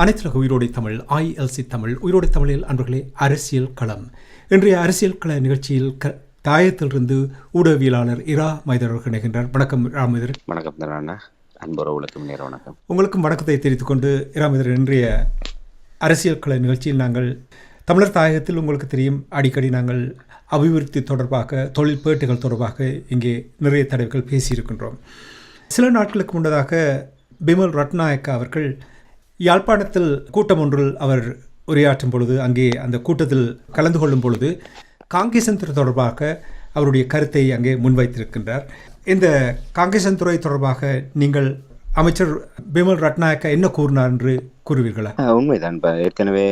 அனைத்துலக உயிரோடை தமிழ் ILC தமிழ் உயிரோடை தமிழில் அன்பர்களே அரசியல் களம். இன்றைய அரசியல் கள நிகழ்ச்சியில் தாயத்திலிருந்து ஊடகவியலாளர் இரா மைதர் அவர்கள் இணைகின்றார். வணக்கம் இரா மைதர். வணக்கம் தரானா, அன்புறவுகளுக்கும் நேர வணக்கம். உங்களுக்கும் வணக்கத்தை தெரிவித்துக் கொண்டு இரா மைதர், இன்றைய அரசியல் கள நிகழ்ச்சியில் நாங்கள் தமிழர் தாயகத்தில் உங்களுக்கு தெரியும் அடிக்கடி நாங்கள் அபிவிருத்தி தொடர்பாக தொழில் பேட்டுகள் தொடர்பாக இங்கே நிறைய தடவைகள் பேசியிருக்கின்றோம். சில நாட்களுக்கு முன்னதாக பிமல் ரட்நாயக்கா அவர்கள் யாழ்ப்பாணத்தில் கூட்டம் ஒன்றில் அவர் உரையாற்றும் பொழுது, அங்கே அந்த கூட்டத்தில் கலந்து கொள்ளும் பொழுது காங்கேசன்துறை தொடர்பாக அவருடைய கருத்தை அங்கே முன்வைத்திருக்கின்றார். இந்த காங்கேசன்துறை தொடர்பாக நீங்கள் அமைச்சர் பிமல் ரட்நாயக்கா என்ன கூறினார் என்று கூறுவீர்களா? உண்மைதான். இப்போ ஏற்கனவே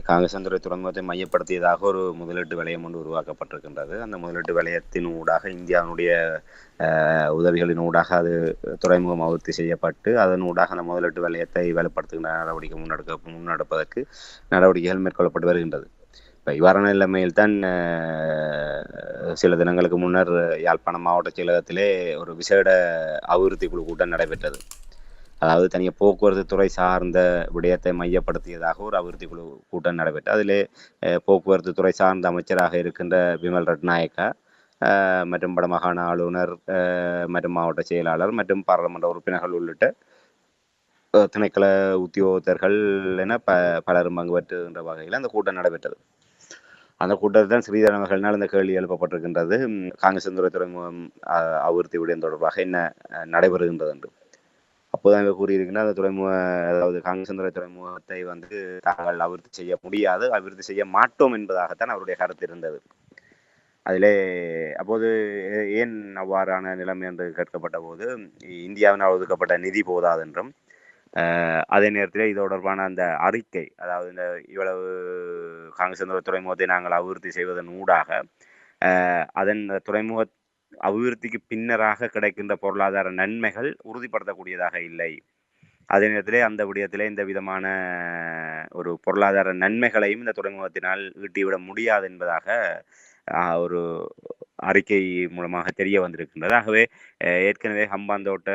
காங்கேசன்துறை துறைமுகத்தை மையப்படுத்தியதாக ஒரு முதலீட்டு வலயம் ஒன்று உருவாக்கப்பட்டிருக்கின்றது. அந்த முதலீட்டு வலயத்தின் ஊடாக இந்தியாவுடைய உதவிகளின் ஊடாக அது துறைமுகம் அபிவிருத்தி செய்யப்பட்டு அதன் ஊடாக அந்த முதலீட்டு வலயத்தை வலுப்படுத்துகின்ற நடவடிக்கை முன்னெடுப்பதற்கு நடவடிக்கைகள் மேற்கொள்ளப்பட்டு வருகின்றது. இப்போ இவ்வாறான நிலைமையில் தான் சில தினங்களுக்கு முன்னர் யாழ்ப்பாணம் மாவட்ட செயலகத்திலே ஒரு விசேட அபிவிருத்தி குழு கூட்டம் நடைபெற்றது. அதாவது தனியாக போக்குவரத்து துறை சார்ந்த விடயத்தை மையப்படுத்தியதாக ஒரு அபிவிருத்தி குழு கூட்டம் நடைபெற்றது. அதிலே போக்குவரத்து துறை சார்ந்த அமைச்சராக இருக்கின்ற பிமல் ரட்நாயக்கா மற்றும் வடமாகாண ஆளுநர் மற்றும் மாவட்ட செயலாளர் மற்றும் பாராளுமன்ற உறுப்பினர்கள் உள்ளிட்ட திணைக்கள உத்தியோகத்தர்கள் என பலரும் பங்கு பெற்றுகின்ற வகையில் அந்த கூட்டம் நடைபெற்றது. அந்த கூட்டத்தில் தான் ஸ்ரீதரன் அவர்களினால் இந்த கேள்வி எழுப்பப்பட்டிருக்கின்றது, காங்கேசன்துறை துறைமுகம் அபிவிருத்தி விடயம் தொடர்பாக என்ன நடைபெறுகின்றது என்று. அப்போதான் கூறியிருக்கின்ற அந்த துறைமுக, அதாவது காங்கேசன்துறை துறைமுகத்தை தாங்கள் அபிவிருத்தி செய்ய முடியாது, அபிவிருத்தி செய்ய மாட்டோம் என்பதாகத்தான் அவருடைய கருத்து இருந்தது. அதிலே அப்போது ஏன் அவ்வாறான நிலைமை என்று கேட்கப்பட்ட போது, இந்தியாவினால் ஒதுக்கப்பட்ட நிதி போதாதென்றும் அதே நேரத்தில் இது தொடர்பான அந்த அறிக்கை, அதாவது இந்த இவ்வளவு காங்கேசன்துறை துறைமுகத்தை நாங்கள் அபிவிருத்தி செய்வதன் ஊடாக அதன் துறைமுக அபிவிருத்திக்கு பின்னராக கிடைக்கின்ற பொருளாதார நன்மைகள் உறுதிப்படுத்தக்கூடியதாக இல்லை. அதே நேரத்திலே அந்த விடயத்திலே இந்த விதமான ஒரு பொருளாதார நன்மைகளையும் இந்த துறைமுகத்தினால் ஈட்டிவிட முடியாது என்பதாக ஒரு அறிக்கை மூலமாக தெரிய வந்திருக்கின்றது. ஆகவே ஏற்கனவே ஹம்பாந்தோட்ட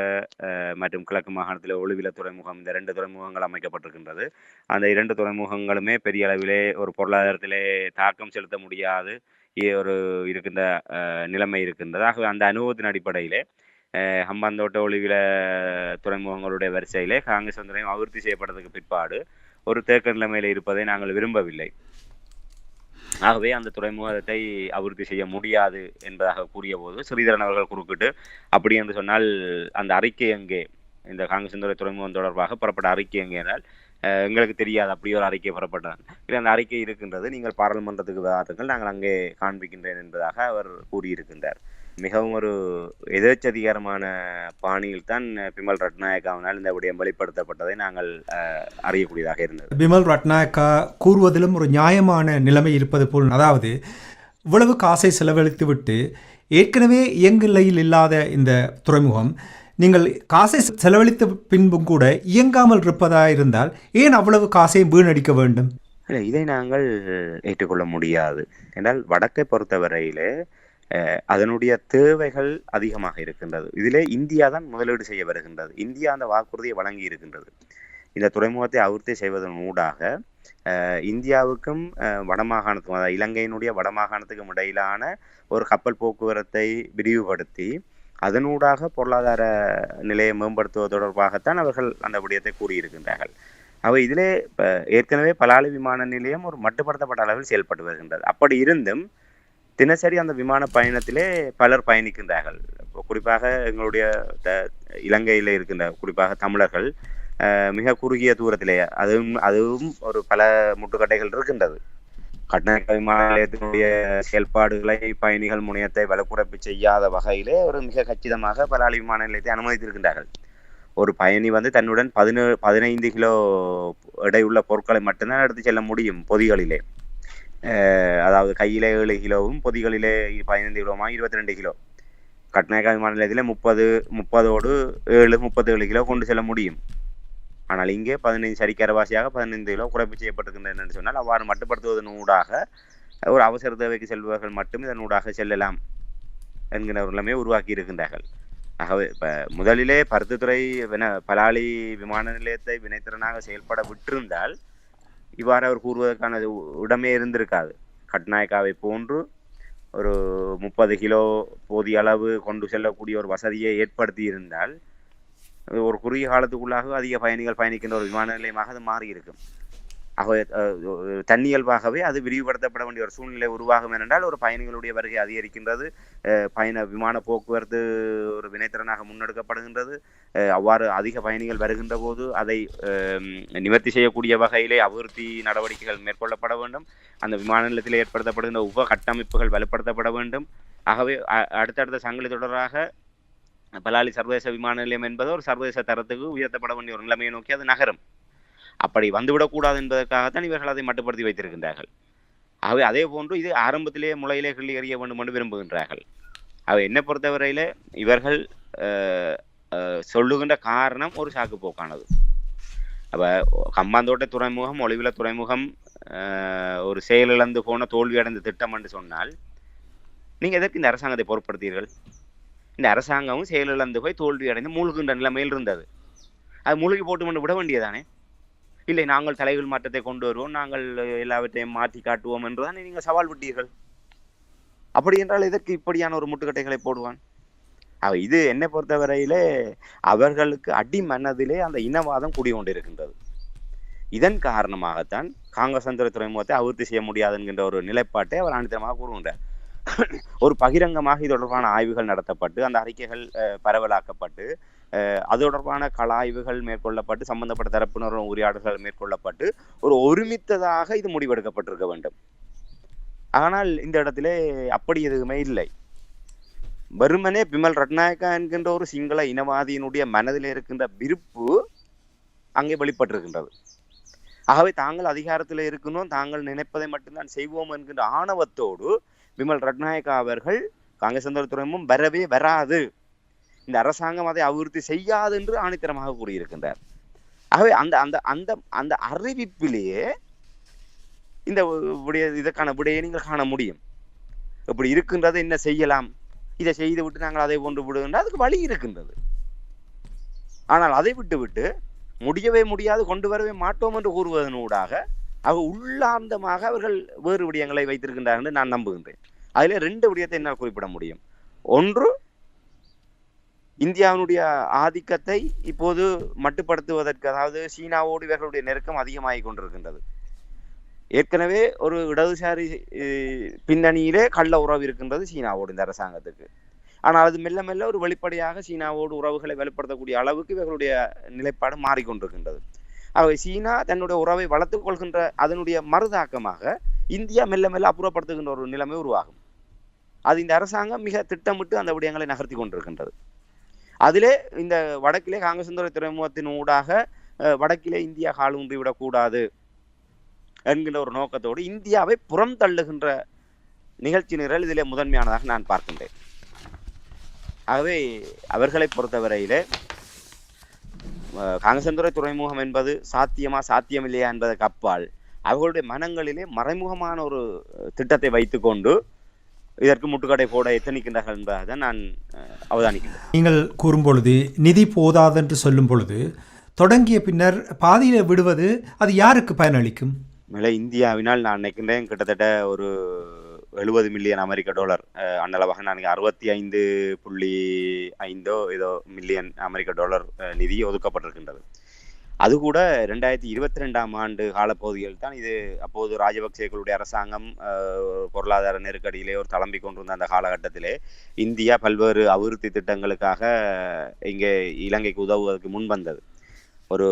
மற்றும் கிழக்கு மாகாணத்தில் ஒளிவில துறைமுகம், இந்த 2 துறைமுகங்கள் அமைக்கப்பட்டிருக்கின்றது. அந்த 2 துறைமுகங்களுமே பெரிய அளவிலே ஒரு பொருளாதாரத்திலே தாக்கம் செலுத்த முடியாது ஒரு இருக்கின்ற நிலைமை இருக்கின்றது. ஆகவே அந்த அனுபவத்தின் அடிப்படையிலே ஹம்பாந்தோட்ட ஒளிவில துறைமுகங்களுடைய வரிசையிலே காங்கேசன்துறையும் அபிவிருத்தி செய்யப்பட்டதுக்கு பிற்பாடு ஒரு தேக்க நிலைமையில் இருப்பதை நாங்கள் விரும்பவில்லை. ஆகவே அந்த துறைமுகத்தை அபிவிருத்தி செய்ய முடியாது என்பதாக கூறிய போது ஸ்ரீதரன் அவர்கள் குறுக்கிட்டு, அப்படி என்று சொன்னால் அந்த அறிக்கை எங்கே, இந்த காங்கேசன்துறை துறைமுகம் தொடர்பாக புறப்பட்ட அறிக்கை எங்கே என்றால், எங்களுக்கு தெரியாது, அப்படி ஒரு அறிக்கை புறப்பட்டார். இல்லை, அந்த அறிக்கை இருக்கின்றது, நீங்கள் பாராளுமன்றத்துக்கு வாருங்கள், நாங்கள் அங்கே காண்பிக்கின்றேன் என்பதாக அவர் கூறியிருக்கின்றார். மிகவும் ஒரு எதேச்சதிகாரமான பாணியில் தான் பிமல் ரட்நாயக்காவினால் இந்த விடயம் வெளிப்படுத்தப்பட்டதை நாங்கள் அறியக்கூடியதாக இருந்தது. பிமல் ரட்நாயக்கா கூறுவதிலும் ஒரு நியாயமான நிலைமை இருப்பது போல், அதாவது இவ்வளவு காசை செலவழித்து விட்டு ஏற்கனவே இயங்குநிலையில் இல்லாத இந்த துறைமுகம் நீங்கள் காசை செலவழித்த பின்பும் கூட இயங்காமல் இருப்பதா இருந்தால் ஏன் அவ்வளவு காசையும் வீணடிக்க வேண்டும்? இல்லை, இதை நாங்கள் ஏற்றுக்கொள்ள முடியாது. என்றால் வடக்கை பொறுத்தவரையிலே அதனுடைய தேவைகள் அதிகமாக இருக்கின்றது. இதிலே இந்தியா தான் முதலீடு செய்ய வருகின்றது. இந்தியா அந்த வாக்குறுதியை வழங்கி இருக்கின்றது. இந்த துறைமுகத்தை அபிவிருத்தி செய்வதன் ஊடாக இந்தியாவுக்கும் வடமாகாணத்துக்கும், அதாவது இலங்கையினுடைய வடமாகாணத்துக்கும் இடையிலான ஒரு கப்பல் போக்குவரத்தை விரிவுபடுத்தி அதனூடாக பொருளாதார நிலையை மேம்படுத்துவது தொடர்பாகத்தான் அவர்கள் அந்த விடயத்தை கூறியிருக்கின்றார்கள். அவை இதிலே ஏற்கனவே பலாலி விமான நிலையம் ஒரு மட்டுப்படுத்தப்பட்ட அளவில் செயல்பட்டு வருகின்றது. அப்படி இருந்தும் தினசரி அந்த விமான பயணத்திலே பலர் பயணிக்கின்றார்கள். குறிப்பாக எங்களுடைய இலங்கையில் இருக்கின்ற குறிப்பாக தமிழர்கள் மிக குறுகிய தூரத்திலே, அதுவும் ஒரு பல முட்டுக்கட்டைகள் இருக்கின்றது. கட்டண விமான நிலையத்தினுடைய செயல்பாடுகளை, பயணிகள் முனையத்தை வலுக்குறைப்பு செய்யாத வகையிலே ஒரு மிக கச்சிதமாக பலாலி விமான நிலையத்தை அனுமதித்திருக்கின்றார்கள். ஒரு பயணி தன்னுடன் 15 கிலோ எடையுள்ள பொருட்களை மட்டும்தான் எடுத்து செல்ல முடியும் பொதிகளிலே. அதாவது கையிலே 7 கிலோவும் பொதிகளிலே 15 கிலோமா 22 கிலோ. கட்நாயக்கா விமான நிலையத்திலே 30ஓடு 37 கிலோ கொண்டு செல்ல முடியும். ஆனால் இங்கே 15 சரிக்கரவாசியாக 15 கிலோ குறைப்பு செய்யப்பட்டிருக்கின்றன என்று சொன்னால், அவ்வாறு மட்டுப்படுத்துவதன் ஊடாக ஒரு அவசர தேவைக்கு செல்பவர்கள் மட்டும் இதன் ஊடாக செல்லலாம் என்கிற ஒரு நிலைமையை உருவாக்கி இருக்கின்றார்கள். ஆகவே முதலிலே பருத்தித்துறை பலாலி விமான நிலையத்தை வினைத்திறனாக செயல்பட விட்டிருந்தால் இவ்வாறு அவர் கூறுவதற்கான இடமே இருந்திருக்காது. கட்நாயக்காவை போன்று ஒரு 30 கிலோ போதிய அளவு கொண்டு செல்லக்கூடிய ஒரு வசதியை ஏற்படுத்தி இருந்தால் ஒரு குறுகிய காலத்துக்குள்ளாக அதிக பயணிகள் பயணிக்கின்ற ஒரு விமான நிலையமாக அது மாறியிருக்கும். ஆகவே தன்னியல்பாகவே அது விரிவுபடுத்தப்பட வேண்டிய ஒரு சூழ்நிலை உருவாகும் என்றால் ஒரு பயணிகளுடைய வருகை அதிகரிக்கின்றது, விமான போக்குவரத்து ஒரு வினைத்திறனாக முன்னெடுக்கப்படுகின்றது. அவ்வாறு அதிக பயணிகள் வருகின்ற போது அதை நிவர்த்தி செய்யக்கூடிய வகையிலே அபிவிருத்தி நடவடிக்கைகள் மேற்கொள்ளப்பட வேண்டும். அந்த விமான நிலையத்தில் ஏற்படுத்தப்படுகின்ற உப கட்டமைப்புகள் வலுப்படுத்தப்பட வேண்டும். ஆகவே அடுத்தடுத்த சங்கிலி தொடராக பலாலி சர்வதேச விமான நிலையம் என்பது ஒரு சர்வதேச தரத்துக்கு உயர்த்தப்பட வேண்டிய ஒரு நிலைமையை நோக்கி அது நகரும். அப்படி வந்துவிடக்கூடாது என்பதற்காகத்தான் இவர்கள் அதை மட்டுப்படுத்தி வைத்திருக்கின்றார்கள். ஆகவே அதே போன்று இது ஆரம்பத்திலேயே முளையிலே கிள்ளி எறிய வேண்டும் என்று விரும்புகின்றார்கள். ஆகவே என்னை பொறுத்தவரையிலே இவர்கள் சொல்லுகின்ற காரணம் ஒரு சாக்கு போக்கானது. அப்போ கம்பாந்தோட்டை துறைமுகம், ஒளிவில துறைமுகம் ஒரு செயலிழந்து போன தோல்வியடைந்த திட்டம் என்று சொன்னால் நீங்கள் எதற்கு இந்த அரசாங்கத்தை பொருட்படுத்தீர்கள்? இந்த அரசாங்கமும் செயலிழந்து போய் தோல்வியடைந்து மூழ்கின்ற நிலைமையில் இருந்தது. அது மூழ்கி போட்டு கொண்டு விட வேண்டியதானே? இல்லை, நாங்கள் தலைகள் மாற்றத்தை கொண்டு வருவோம், நாங்கள் எல்லாவற்றையும் மாற்றி காட்டுவோம் என்றுதானே நீங்கள் சவால் விட்டீர்கள். அப்படி என்றால் எதற்கு இப்படியான ஒரு முட்டுக்கட்டைகளை போடுவான்? இது என்னை பொறுத்தவரையிலே அவர்களுக்கு அடி மனதிலே அந்த இனவாதம் குடிகொண்டிருக்கின்றது. இதன் காரணமாகத்தான் காங்கேசந்துறை துறைமுகத்தை அபிவிருத்தி செய்ய முடியாது என்கின்ற ஒரு நிலைப்பாட்டை அவர் ஆணித்தரமாக கூறுகின்றார். ஒரு பகிரங்கமாக இது தொடர்பான ஆய்வுகள் நடத்தப்பட்டு அந்த அறிக்கைகள் பரவலாக்கப்பட்டு அது தொடர்பான கள ஆய்வுகள் மேற்கொள்ளப்பட்டு சம்பந்தப்பட்ட தரப்பினர் உரையாடல்கள் மேற்கொள்ளப்பட்டு ஒரு ஒருமித்ததாக இது முடிவெடுக்கப்பட்டிருக்க வேண்டும். ஆனால் இந்த இடத்திலே அப்படி எதுவுமே இல்லை. வெறுமனே பிமல் ரட்நாயக்கா என்கின்ற ஒரு சிங்கள இனவாதியினுடைய மனதில் இருக்கின்ற விருப்பு அங்கே வெளிப்பட்டிருக்கின்றது. ஆகவே தாங்கள் அதிகாரத்தில் இருக்கணும், தாங்கள் நினைப்பதை மட்டும்தான் செய்வோம் என்கின்ற ஆணவத்தோடு பிமல் ரட்நாயக்கா அவர்கள் காங்கேசந்துறை துறைமுகம் வரவே வராது, இந்த அரசாங்கம் அதை அபிவிருத்தி செய்யாது என்று ஆணித்தரமாக கூறியிருக்கின்றார். ஆகவே அந்த அந்த அந்த அந்த அறிவிப்பிலேயே இந்த இதற்கான விடையை நீங்கள் காண முடியும். இப்படி இருக்கின்றது, என்ன செய்யலாம், இதை செய்து விட்டு நாங்கள் அதை கொண்டு விடுகின்ற அதுக்கு வழி இருக்கின்றது. ஆனால் அதை விட்டு முடியவே முடியாது, கொண்டு வரவே மாட்டோம் என்று கூறுவதனூடாக உள்ளார்ந்தமாக அவர்கள் வேறு விடயங்களை வைத்திருக்கின்றார்கள் என்று நான் நம்புகின்றேன். அதிலே 2 விடயத்தை என்னால் குறிப்பிட முடியும். ஒன்று, இந்தியாவினுடைய ஆதிக்கத்தை இப்போது மட்டுப்படுத்துவதற்கு, அதாவது சீனாவோடு இவர்களுடைய நெருக்கம் அதிகமாகிக் கொண்டிருக்கின்றது. ஏற்கனவே ஒரு இடதுசாரி பின்னணியிலே கள்ள உறவு இருக்கின்றது சீனாவோடு இந்த அரசாங்கத்துக்கு. ஆனால் அது மெல்ல மெல்ல ஒரு வெளிப்படையாக சீனாவோடு உறவுகளை வெளிப்படுத்தக்கூடிய அளவுக்கு இவர்களுடைய நிலைப்பாடு மாறிக்கொண்டிருக்கின்றது. ஆகவே சீனா தன்னுடைய உறவை வளர்த்துக் கொள்கின்ற அதனுடைய மறுதாக்கமாக இந்தியா மெல்ல மெல்ல அப்புறப்படுத்துகின்ற ஒரு நிலைமை உருவாகும். அது இந்த அரசாங்கம் மிக திட்டமிட்டு அந்த விடயங்களை நகர்த்தி கொண்டிருக்கின்றது. அதிலே இந்த வடக்கிலே காங்கேசந்துறை துறைமுகத்தின் ஊடாக வடக்கிலே இந்தியா காலூன்றி விடக்கூடாது என்கின்ற ஒரு நோக்கத்தோடு இந்தியாவை புறம் தள்ளுகின்ற நிகழ்ச்சி நிரல் இதிலே முதன்மையானதாக நான் பார்க்கின்றேன். ஆகவே அவர்களை பொறுத்தவரையிலே காங்கேசந்துறை துறைமுகம் என்பது சாத்தியமில்லையா என்பதற்கு அப்பால் அவர்களுடைய மனங்களிலே மறைமுகமான ஒரு திட்டத்தை வைத்துக்கொண்டு இதற்கு முட்டுக்கடை போட எத்தனிக்கின்றார்கள் என்பதை நான் அவதானிக்கின்றேன். நீங்கள் கூறும் பொழுது நிதி போதாதென்று சொல்லும் பொழுது தொடங்கிய பின்னர் பாதியில் விடுவது அது யாருக்கு பயனளிக்கும்? மேலே இந்தியாவினால் நான் நினைக்கின்றேன் கிட்டத்தட்ட ஒரு $70 மில்லியன் அமெரிக்க டாலர் அன்னளவாக நான் 65.5 ஏதோ மில்லியன் அமெரிக்க டாலர் நிதி ஒதுக்கப்பட்டிருக்கின்றது. அது கூட 2022ஆம் ஆண்டு காலப்பகுதியில் தான் இது. அப்போது ராஜபக்சேக்களுடைய அரசாங்கம் பொருளாதார நெருக்கடியிலே ஒரு தளம்பிக் கொண்டிருந்த அந்த காலகட்டத்திலே இந்தியா பல்வேறு அபிவிருத்தி திட்டங்களுக்காக இங்கே இலங்கைக்கு உதவுவதற்கு முன் வந்தது. ஒரு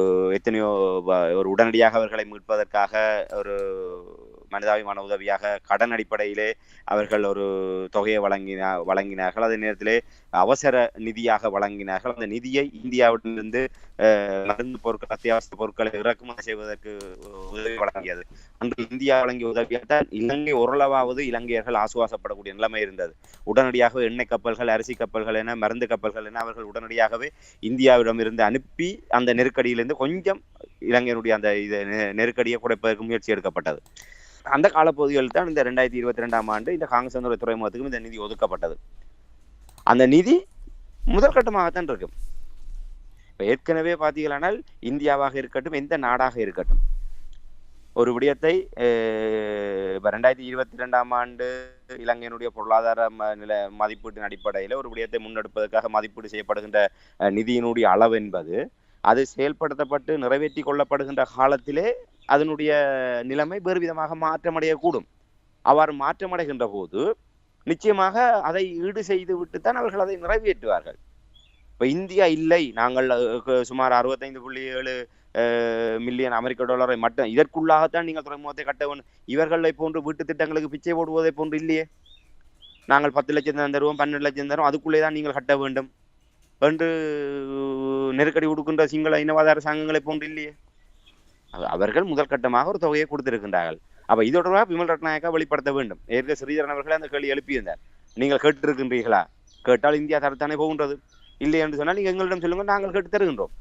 உடனடியாக அவர்களை மீட்பதற்காக ஒரு மனிதாபிமான உதவியாக கடன் அடிப்படையிலே அவர்கள் ஒரு தொகையை வழங்கினார்கள். அதே நேரத்திலே அவசர நிதியாக வழங்கினார்கள். அந்த நிதியை இந்தியாவிலிருந்து மருந்து பொருட்கள், அத்தியாவசிய பொருட்களை இறக்குமதி செய்வதற்கு உதவி வழங்கியது. அன்று இந்தியா வழங்கிய உதவியால் இலங்கை ஓரளவாவது இலங்கையர்கள் ஆசுவாசப்படக்கூடிய நிலைமை இருந்தது. உடனடியாக எண்ணெய் கப்பல்கள், அரிசி கப்பல்கள் என, மருந்து கப்பல்கள் என அவர்கள் உடனடியாகவே இந்தியாவிடமிருந்து அனுப்பி அந்த நெருக்கடியிலிருந்து கொஞ்சம் இலங்கையினுடைய அந்த நெருக்கடியை குறைப்பதற்கு முயற்சி எடுக்கப்பட்டது. அந்த காலப்பகுதிகளில் தான் இந்த 2022ஆம் ஆண்டு இந்த காங்கேசந்துறை துறைமுகத்துக்கும் இந்த நிதி ஒதுக்கப்பட்டது. அந்த நிதி முதல் கட்டமாகத்தான் இருக்கும். இப்போ ஏற்கனவே பார்த்தீங்களானால் இந்தியாவாக இருக்கட்டும், எந்த நாடாக இருக்கட்டும், ஒரு விடயத்தை இப்போ 2022ஆம் ஆண்டு இலங்கையினுடைய பொருளாதார நில மதிப்பீட்டின் அடிப்படையில் ஒரு விடயத்தை முன்னெடுப்பதற்காக மதிப்பீடு செய்யப்படுகின்ற நிதியினுடைய அளவு என்பது அது செயல்படுத்தப்பட்டு நிறைவேற்றி கொள்ளப்படுகின்ற காலத்திலே அதனுடைய நிலைமை வேறு விதமாக மாற்றமடையக்கூடும். அவ்வாறு மாற்றமடைகின்ற போது நிச்சயமாக அதை ஈடு செய்து விட்டுத்தான் அவர்கள் அதை நிறைவேற்றுவார்கள். இப்போ இந்தியா இல்லை, நாங்கள் சுமார் 65.7 மில்லியன் அமெரிக்க டாலரை மட்டும் இதற்குள்ளாகத்தான் நீங்கள் துறைமுகத்தை கட்ட வேண்டும். இவர்களை போன்று வீட்டு திட்டங்களுக்கு பிச்சை போடுவதை போன்று இல்லையே. நாங்கள் 10 லட்சம் தருவோம், 12 லட்சம் தருவோம், அதுக்குள்ளே தான் நீங்கள் கட்ட வேண்டும் என்று நெருக்கடி கொடுக்கின்ற சிங்கள இனவாத அரசாங்கங்களை போன்று இல்லையே. அவர்கள் முதல் கட்டமாக ஒரு தொகையை கொடுத்திருக்கின்றார்கள். அப்ப இதோட விமல் ரட்நாயக்கா வெளிப்படுத்த வேண்டும். ஏற்கனவே ஸ்ரீதரன் அவர்களே அந்த கேள்வி எழுப்பியிருந்தார். நீங்கள் கேட்டிருக்கின்றீர்களா? கேட்டால் இந்தியா தரத்தானே போகின்றது. இல்லை என்று சொன்னால் நீங்கள் எங்களிடம் சொல்லுங்க, நாங்கள் கேட்டு தருகின்றோம்.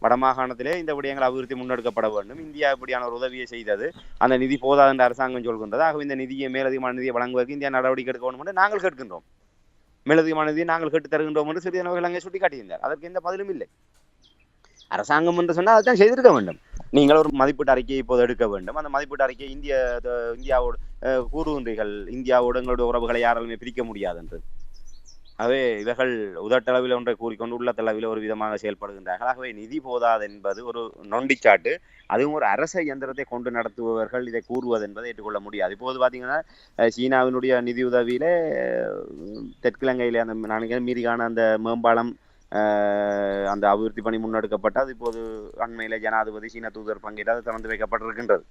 வடமாகாணத்திலே இந்த விடயங்கள் அபிவிருத்தி முன்னெடுக்கப்பட வேண்டும். இந்தியா இப்படியான ஒரு உதவியை செய்தது, அந்த நிதி போதாது என்று அரசாங்கம் சொல்கின்றது. ஆகவே இந்த நிதியை மேலதிகமான நிதியை வழங்குவதற்கு இந்தியா நடவடிக்கை எடுக்க வேண்டும் என்று நாங்கள் கேட்கின்றோம். மேலதிகமான நிதியை நாங்கள் கேட்டு தருகின்றோம் என்று ஸ்ரீதரன் அவர்கள் அங்கே சுட்டிக்காட்டியிருந்தார். அதற்கு எந்த பதிலும் இல்லை. அரசாங்கம் என்று சொன்னால் அதுதான் செய்திருக்க வேண்டும். நீங்கள் ஒரு மதிப்பீட்டு அறிக்கையை இப்போது எடுக்க வேண்டும். அந்த மதிப்பீட்டு அறிக்கையை இந்தியாவோடு கூறுகின்றீர்கள், இந்தியாவோடு எங்களுடைய உறவுகளை யாராலுமே பிரிக்க முடியாது என்று. ஆகவே இவர்கள் உதட்டளவில் ஒன்றை கூறிக்கொண்டு உள்ளத்தளவில் ஒரு விதமாக செயல்படுகின்றார்கள். ஆகவே நிதி போதாது என்பது ஒரு நொண்டிச்சாட்டு. அதுவும் ஒரு அரச இயந்திரத்தை கொண்டு நடத்துபவர்கள் இதை கூறுவது என்பதை ஏற்றுக்கொள்ள முடியாது. இப்போது பார்த்தீங்கன்னா சீனாவினுடைய நிதி உதவியில தெற்கிழங்கையிலே அந்த நான் மீறிகான அந்த மேம்பாலம் அந்த அபிவிருத்தி பணி முன்னெடுக்கப்பட்டு அது இப்போது அண்மையில ஜனாதிபதி சீன தூதர் பங்கேற்று அது திறந்து வைக்கப்பட்டிருக்கின்றது.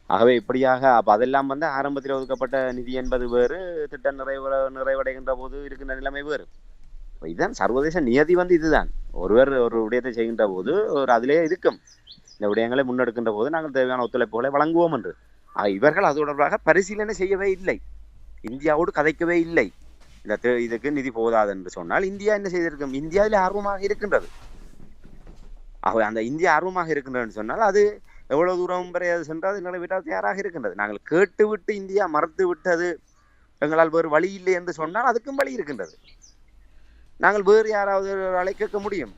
ஆகவே இப்படியாக அப்போ அதெல்லாம் ஆரம்பத்தில் ஒதுக்கப்பட்ட நிதி என்பது வேறு, திட்டம் நிறைவடைகின்ற போது இருக்கின்ற நிலைமை வேறு. இதுதான் சர்வதேச நியதி இதுதான். ஒருவர் ஒரு விடயத்தை செய்கின்ற போது ஒரு அதிலே இருக்கும் இந்த விடயங்களை முன்னெடுக்கின்ற போது நாங்கள் தேவையான ஒத்துழைப்புகளை வழங்குவோம் என்று. இவர்கள் அது தொடர்பாக பரிசீலனை செய்யவே இல்லை, இந்தியாவோடு கதைக்கவே இல்லை. இந்த இதுக்கு நிதி போதாது என்று சொன்னால் இந்தியா என்ன செய்திருக்கும்? இந்தியாவில் ஆர்வமாக இருக்கின்றது. ஆகவே அந்த இந்தியா ஆர்வமாக இருக்கின்றது சொன்னால் அது எவ்வளவு தூரம் வரை அது சென்றால் நிறைவேற்ற தயாராக இருக்கின்றது. நாங்கள் கேட்டுவிட்டு இந்தியா மறுத்து விட்டது, எங்களால் வேறு வழி இல்லை என்று சொன்னால் அதுக்கும் வழி இருக்கின்றது. நாங்கள் வேறு யாராவது ஆளை கேட்க முடியும்.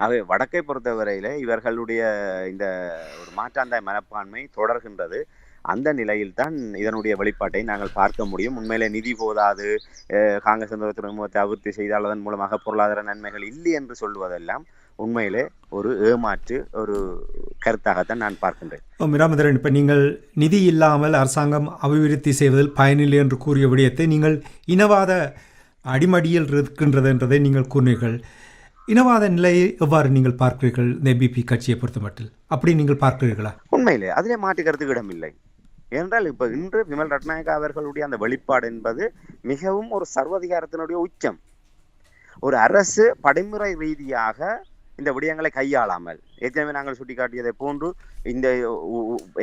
ஆகவே வடக்கை பொறுத்தவரையில இவர்களுடைய இந்த ஒரு மாற்றாந்தாய் மனப்பான்மை தொடர்கின்றது. அந்த நிலையில் தான் இதனுடைய வெளிப்பாட்டை நாங்கள் பார்க்க முடியும். உண்மையிலே நிதி போதாது, காங்கிரஸ் துறைமுகத்தை அபிவிருத்தி செய்தால் அதன் மூலமாக பொருளாதார நன்மைகள் இல்லை என்று சொல்வதெல்லாம் உண்மையிலே ஒரு ஏமாற்று ஒரு கருத்தாகத்தான் நான் பார்க்கின்றேன். மிராமதரன், இப்போ நீங்கள் நிதி இல்லாமல் அரசாங்கம் அபிவிருத்தி செய்வதில் பயனில்லை என்று கூறிய விடயத்தை நீங்கள் இனவாத அடிமடியில் இருக்கின்றது என்றதை நீங்கள் கூறினீர்கள். இனவாத நிலையை எவ்வாறு நீங்கள் பார்க்கிறீர்கள்? இந்த பிபி கட்சியை பொறுத்த மட்டும் அப்படி நீங்கள் பார்க்கிறீர்களா? உண்மையிலே அதிலே மாற்று கருத்துக்கு இடமில்லை. ஏனென்றால் இப்போ இன்று விமல் ரட்நாயக்கா அவர்களுடைய அந்த வெளிப்பாடு என்பது மிகவும் ஒரு சர்வதிகாரத்தினுடைய உச்சம். ஒரு அரசு படிமுறை ரீதியாக இந்த விடயங்களை கையாளாமல், ஏற்கனவே நாங்கள் சுட்டிக்காட்டியதை போன்று இந்த